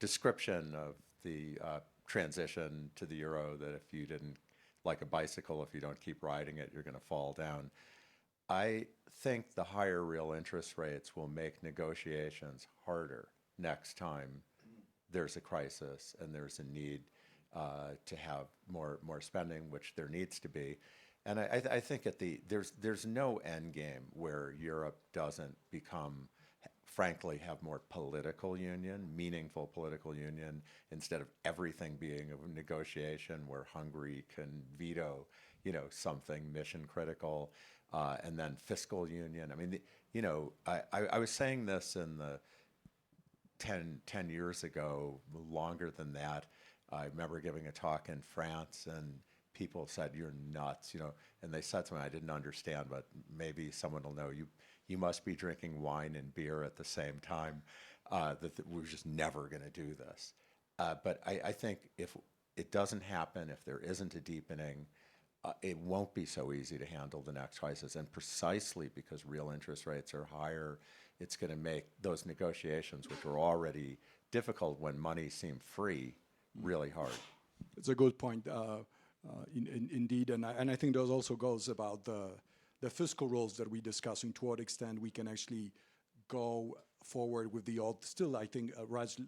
description of the transition to the euro, that if you didn't, like a bicycle, if you don't keep riding it, you're going to fall down. I think the higher real interest rates will make negotiations harder next time there's a crisis and there's a need to have more spending, which there needs to be. And I think there's no end game where Europe doesn't become, frankly, have more political union, meaningful political union, instead of everything being a negotiation where Hungary can veto, you know, something mission critical, and then fiscal union. I mean, you know, I was saying this in the 10 years ago, longer than that. I remember giving a talk in France, and people said, "You're nuts," you know, and they said something I didn't understand, but maybe someone will know. You must be drinking wine and beer at the same time, that we're just never going to do this. But I think if it doesn't happen, if there isn't a deepening, it won't be so easy to handle the next crisis. And precisely because real interest rates are higher it's going to make those negotiations, which are already difficult when money seemed free, really hard. It's a good point, indeed, and I think those also goes about the fiscal rules that we discuss, and to what extent we can actually go forward with the old, still I think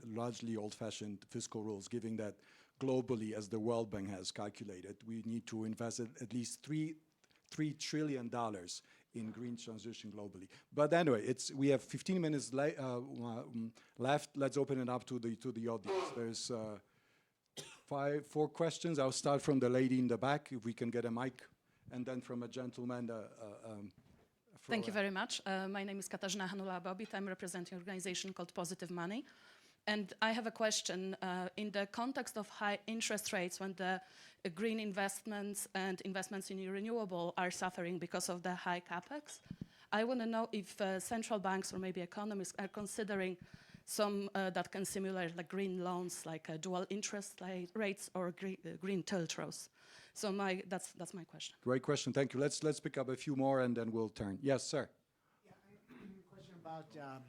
largely old-fashioned fiscal rules, given that globally, as the World Bank has calculated, we need to invest at least $3 trillion in green transition globally. But anyway, we have 15 minutes left. Let's open it up to the audience. There's 4 questions. I'll start from the lady in the back, if we can get a mic, and then from a gentleman. Thank you very much. My name is Katarzyna Hanula-Bobit. I'm representing an organization called Positive Money. And I have a question. In the context of high interest rates, when the green investments and investments in renewable are suffering because of the high capex, I want to know if central banks or maybe economists are considering some that can simulate like green loans, like dual interest rates or green TLTROs. So that's my question. Great question. Thank you. Let's pick up a few more and then we'll turn. Yes, sir. Yeah,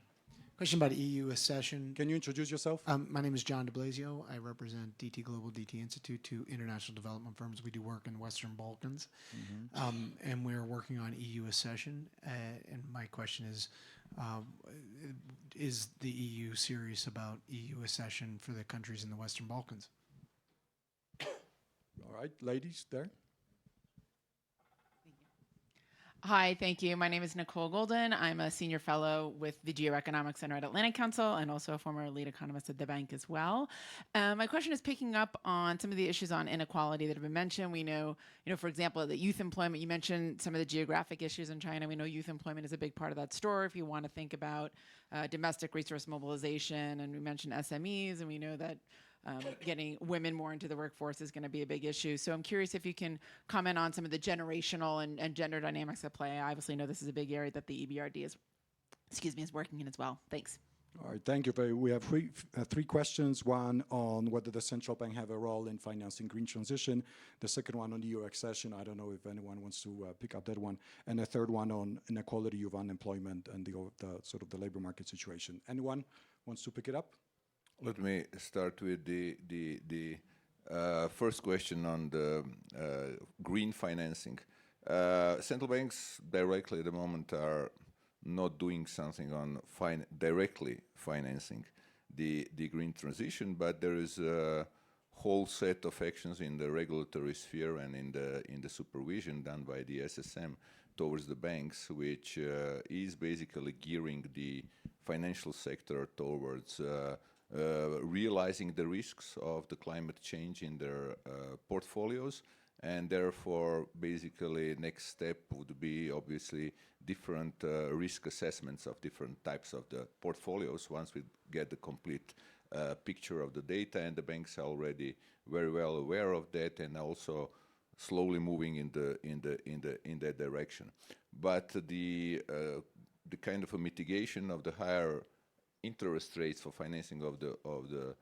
question about EU accession. Can you introduce yourself? My name is John de Blasio. I represent DT Global, DT Institute, 2 international development firms. We do work in Western Balkans, and we're working on EU accession. And my question is the EU serious about EU accession for the countries in the Western Balkans? All right, ladies there. Hi, thank you. My name is Nicole Golden. I'm a senior fellow with the Geoeconomic Center at Atlantic Council and also a former lead economist at the bank as well. My question is picking up on some of the issues on inequality that have been mentioned. We know, for example, that youth employment, you mentioned some of the geographic issues in China. We know youth employment is a big part of that story if you want to think about domestic resource mobilization, and we mentioned SMEs, and we know that getting women more into the workforce is going to be a big issue. So I'm curious if you can comment on some of the generational and gender dynamics at play. I obviously know this is a big area that the EBRD is working in as well. Thanks. All right, thank you. We have 3 questions. One on whether the central bank have a role in financing green transition. The second one on EU accession. I don't know if anyone wants to pick up that one. And the third one on inequality of unemployment and the sort of the labor market situation. Anyone wants to pick it up? Let me start with the first question on the green financing. Central banks directly at the moment are not doing something on directly financing the green transition, but there is a whole set of actions in the regulatory sphere and in the supervision done by the SSM towards the banks, which is basically gearing the financial sector towards realizing the risks of the climate change in their portfolios, and therefore basically next step would be obviously different risk assessments of different types of the portfolios once we get the complete picture of the data, and the banks are already very well aware of that and also slowly moving in that direction. But the kind of a mitigation of the higher interest rates for financing of the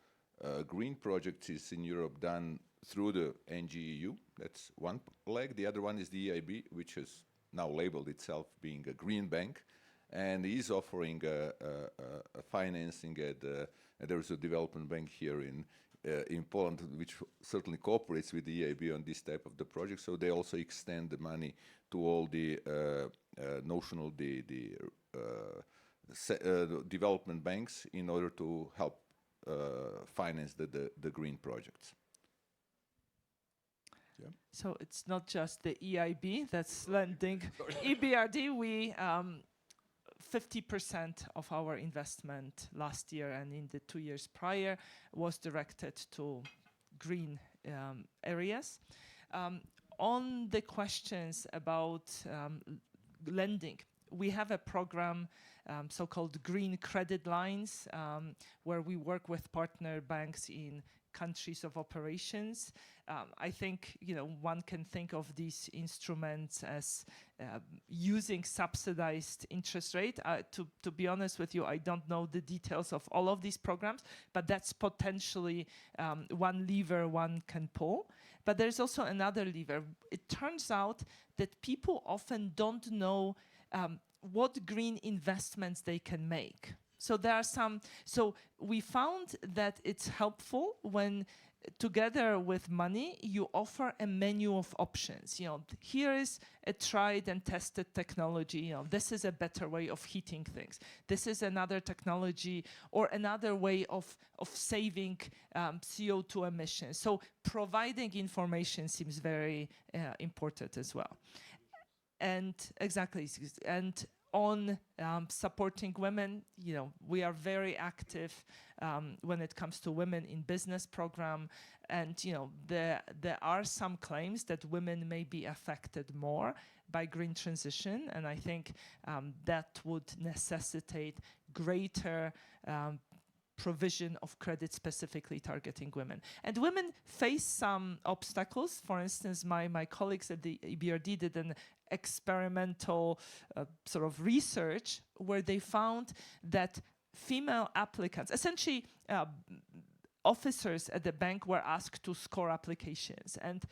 green projects is in Europe done through the NGEU. That's one leg. The other one is the EIB, which has now labeled itself being a green bank, and is offering a financing at there's a development bank here in Poland, which certainly cooperates with the EIB on this type of the project. So they also extend the money to all the notional development banks in order to help finance the green projects. Yeah. So it's not just the EIB that's lending. EBRD, we 50% of our investment last year and in the 2 years prior was directed to green areas. On the questions about lending, we have a program, so-called green credit lines, where we work with partner banks in countries of operations. I think one can think of these instruments as using subsidized interest rate. To be honest with you, I don't know the details of all of these programs, but that's potentially one lever one can pull. But there's also another lever. It turns out that people often don't know what green investments they can make. So there are some, so we found that it's helpful when together with money, you offer a menu of options. You know, here is a tried and tested technology. You know, this is a better way of heating things. This is another technology or another way of saving CO2 emissions. So providing information seems very important as well. And exactly, and on supporting women, you know, we are very active when it comes to women in business program, and you know, there are some claims that women may be affected more by green transition, and I think that would necessitate greater provision of credit specifically targeting women. And women face some obstacles. For instance, my colleagues at the EBRD did an experimental sort of research where they found that female applicants, essentially officers at the bank, were asked to score applications, and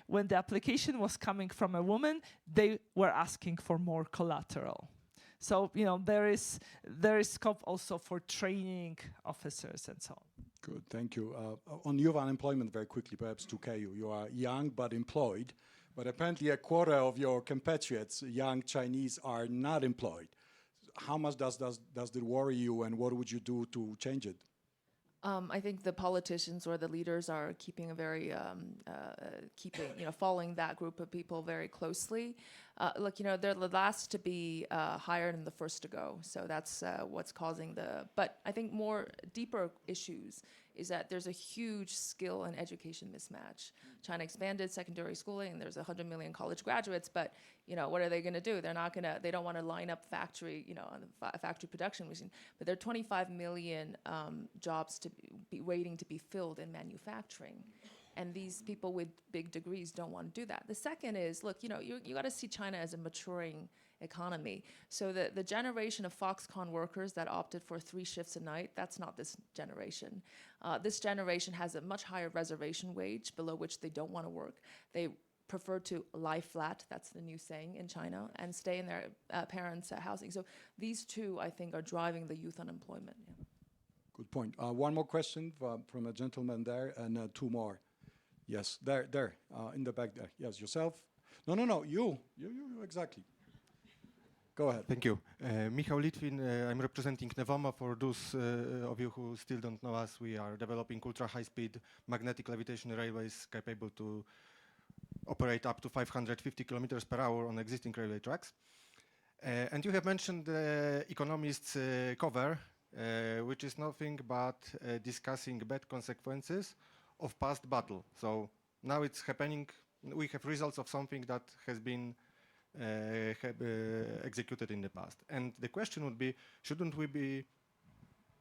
when the application was coming from a woman, they were asking for more collateral. So, you know, there is scope also for training officers and so on. Good, thank you. On youth unemployment, very quickly, perhaps to Keiyu. You are young but employed, but apparently a quarter of your compatriots, young Chinese, are not employed. How much does it worry you, and what would you do to change it? I think the politicians or the leaders are keeping following that group of people very closely. Look, you know, they're the last to be hired and the first to go. So that's what's causing but I think more deeper issues is that there's a huge skill and education mismatch. China expanded secondary schooling, and there's 100 million college graduates, but you know, what are they going to do? They don't want to line up factory, you know, on the factory production machine. But there are 25 million jobs to be waiting to be filled in manufacturing. And these people with big degrees don't want to do that. The second is, look, you know, you got to see China as a maturing economy. So the generation of Foxconn workers that opted for 3 shifts a night, that's not this generation. This generation has a much higher reservation wage, below which they don't want to work. They prefer to lie flat, that's the new saying in China, and stay in their parents' housing. So these two, I think, are driving the youth unemployment. Yeah. Good point. One more question from a gentleman there, and 2 more. Yes, there, in the back there. Yes, yourself. No, you exactly. Go ahead. Thank you. Michał Litwin, I'm representing Nevoma. For those of you who still don't know us, we are developing ultra-high-speed magnetic levitation railways capable to operate up to 550 kilometers per hour on existing railway tracks. And you have mentioned the economists' cover, which is nothing but discussing bad consequences of past battle. So now it's happening. We have results of something that has been executed in the past. And the question would be, shouldn't we be a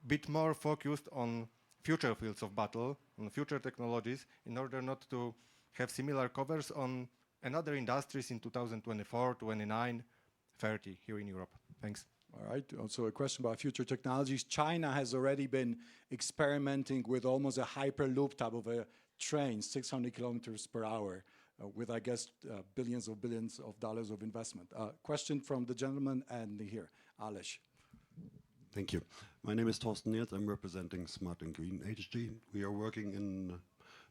bit more focused on future fields of battle, on future technologies, in order not to have similar covers on another industries in 2024, 29, 30 here in Europe? Thanks. All right, also a question about future technologies. China has already been experimenting with almost a hyperloop type of a train, 600 kilometers per hour, with, I guess, billions of dollars of investment. Question from the gentleman and here, Alesh. Thank you. My name is Thorsten Niels. I'm representing Smart and Green HG. We are working in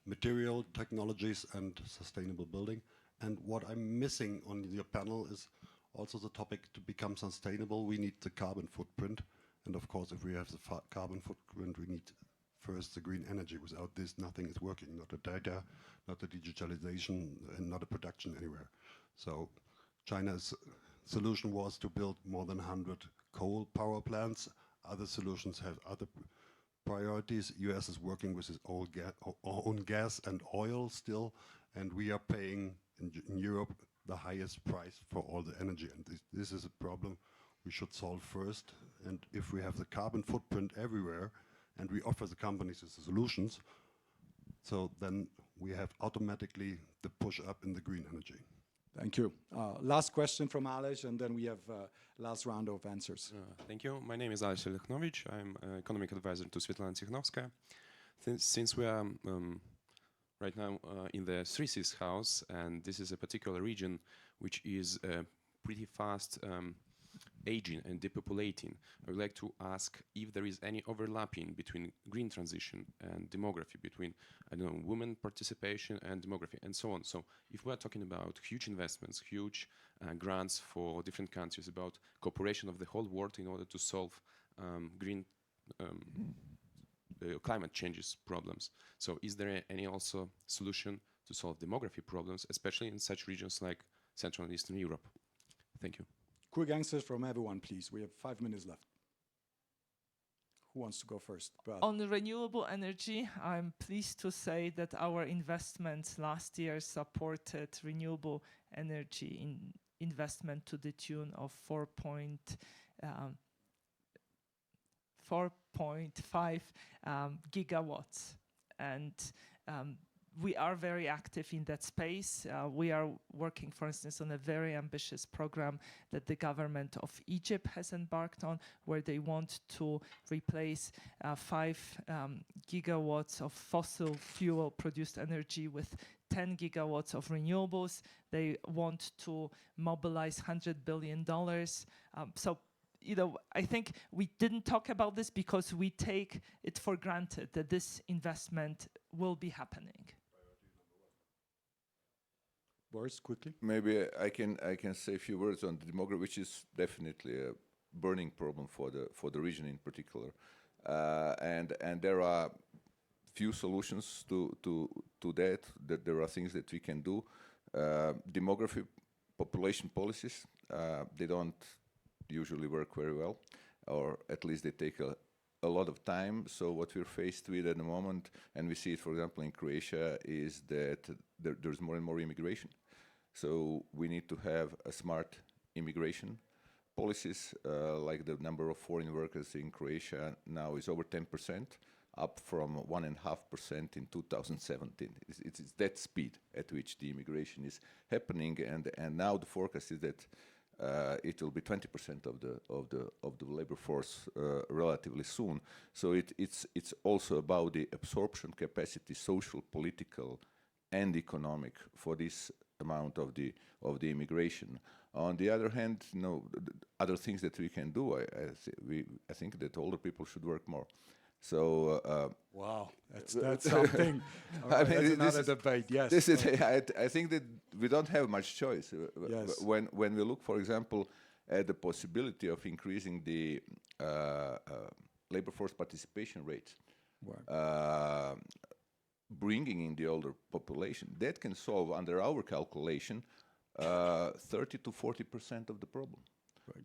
material technologies and sustainable building. And what I'm missing on your panel is also the topic to become sustainable. We need the carbon footprint. And of course, if we have the carbon footprint, we need first the green energy. Without this, nothing is working. Not the data, not the digitalization, and not the production anywhere. So China's solution was to build more than 100 coal power plants. Other solutions have other priorities. US is working with its own gas and oil still, and we are paying in Europe the highest price for all the energy. And this is a problem we should solve first. And if we have the carbon footprint everywhere, and we offer the companies the solutions, so then we have automatically the push up in the green energy. Thank you. Last question from Alesh, and then we have last round of answers. Thank you. My name is Alesh Lekhnovich. I'm an economic advisor to Svetlana Tikhanovskaya. Since we are right now in the Three Seas House, and this is a particular region which is pretty fast aging and depopulating, I would like to ask if there is any overlapping between green transition and demography, between, I don't know, women participation and demography, and so on. So if we're talking about huge investments, huge grants for different countries, about cooperation of the whole world in order to solve green climate changes problems. So is there any also solution to solve demography problems, especially in such regions like Central and Eastern Europe? Thank you. Quick answers from everyone, please. We have 5 minutes left. Who wants to go first? Brad. On renewable energy, I'm pleased to say that our investments last year supported renewable energy investment to the tune of 4.5 gigawatts. And we are very active in that space. We are working, for instance, on a very ambitious program that the government of Egypt has embarked on, where they want to replace 5 gigawatts of fossil fuel produced energy with 10 gigawatts of renewables. They want to mobilize $100 billion. So, you know, I think we didn't talk about this because we take it for granted that this investment will be happening. Boris, quickly. Maybe I can say a few words on the demography, which is definitely a burning problem for the region in particular, and there are few solutions to that. That there are things that we can do. Demography, population policies, they don't usually work very well, or at least they take a lot of time. So what we're faced with at the moment, and we see it, for example, in Croatia, is that there's more and more immigration. So we need to have a smart immigration policies, like the number of foreign workers in Croatia now is over 10%, up from 1.5% in 2017. It's that speed at which the immigration is happening, and now the forecast is that it will be 20% of the labor force relatively soon. So it's also about the absorption capacity, social, political, and economic, for this amount of the immigration. On the other hand, other things that we can do. I think that older people should work more. So wow, that's something. I mean, that's another debate. Yes, this is. I think that we don't have much choice. Yes. When we look, for example, at the possibility of increasing the labor force participation rate, bringing in the older population, that can solve, under our calculation, 30 to 40% of the problem.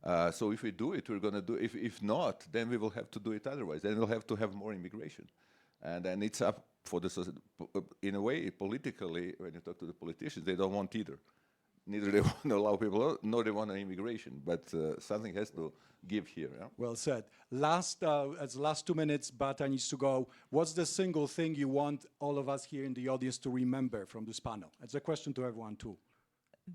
Right. So if we do it, we're going to do it. If not, then we will have to do it otherwise. Then we'll have to have more immigration. And then it's up for the society. In a way, politically, when you talk to the politicians, they don't want either. Neither they want to allow people, nor they want an immigration. But something has to give here. Yeah? Well said. As the last 2 minutes, Bata needs to go. What's the single thing you want all of us here in the audience to remember from this panel? It's a question to everyone, too.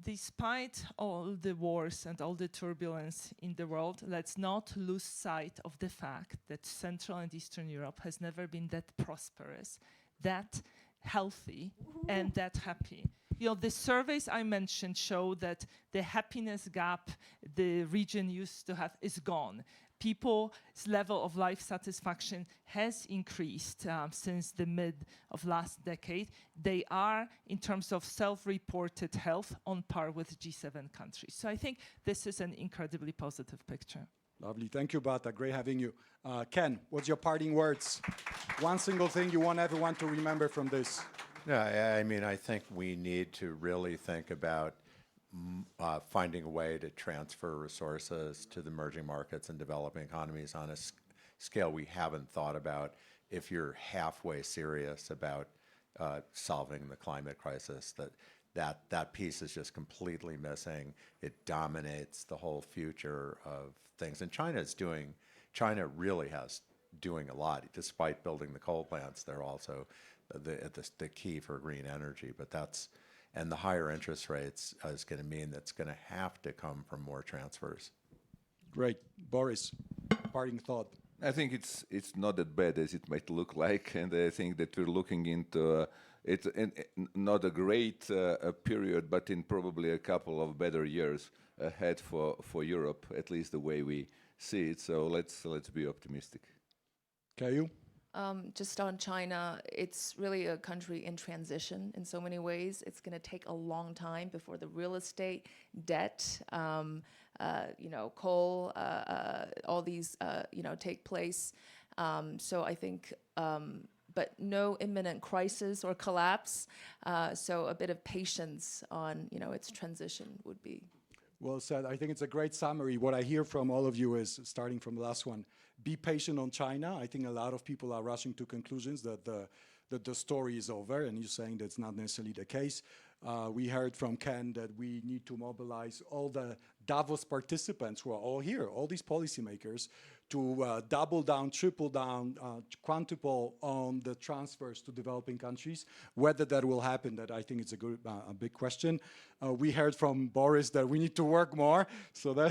Despite all the wars and all the turbulence in the world, let's not lose sight of the fact that Central and Eastern Europe has never been that prosperous, that healthy, and that happy. You know, the surveys I mentioned show that the happiness gap the region used to have is gone. People's level of life satisfaction has increased since the mid of last decade. They are, in terms of self-reported health, on par with G7 countries. So I think this is an incredibly positive picture. Lovely. Thank you, Bata. Great having you. Ken, what's your parting words? One single thing you want everyone to remember from this? Yeah, I mean, I think we need to really think about finding a way to transfer resources to the emerging markets and developing economies on a scale we haven't thought about. If you're halfway serious about solving the climate crisis, that piece is just completely missing. It dominates the whole future of things. And China really has doing a lot. Despite building the coal plants, they're also the key for green energy. And the higher interest rates is going to mean that's going to have to come from more transfers. Great. Boris, parting thought. I think it's not that bad as it might look like, and I think that we're looking into it's not a great period, but in probably a couple of better years ahead for Europe, at least the way we see it. So let's be optimistic. Caillou? Just on China, it's really a country in transition in so many ways. It's going to take a long time before the real estate, debt, coal, all these, take place. So I think, but no imminent crisis or collapse. So a bit of patience on, its transition would be. Well said. I think it's a great summary. What I hear from all of you is, starting from the last one, be patient on China. I think a lot of people are rushing to conclusions that the story is over, and you're saying that's not necessarily the case. We heard from Ken that we need to mobilize all the Davos participants who are all here, all these policymakers, to double down, triple down, quintuple on the transfers to developing countries. Whether that will happen, that I think it's a big question. We heard from Boris that we need to work more, so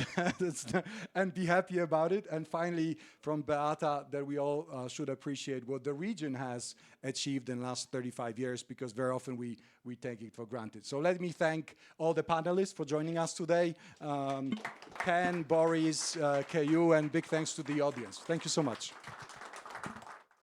and be happy about it. And finally, from Beata, that we all should appreciate what the region has achieved in the last 35 years, because very often we take it for granted. So let me thank all the panelists for joining us today. Ken, Boris, Caillou, and big thanks to the audience. Thank you so much.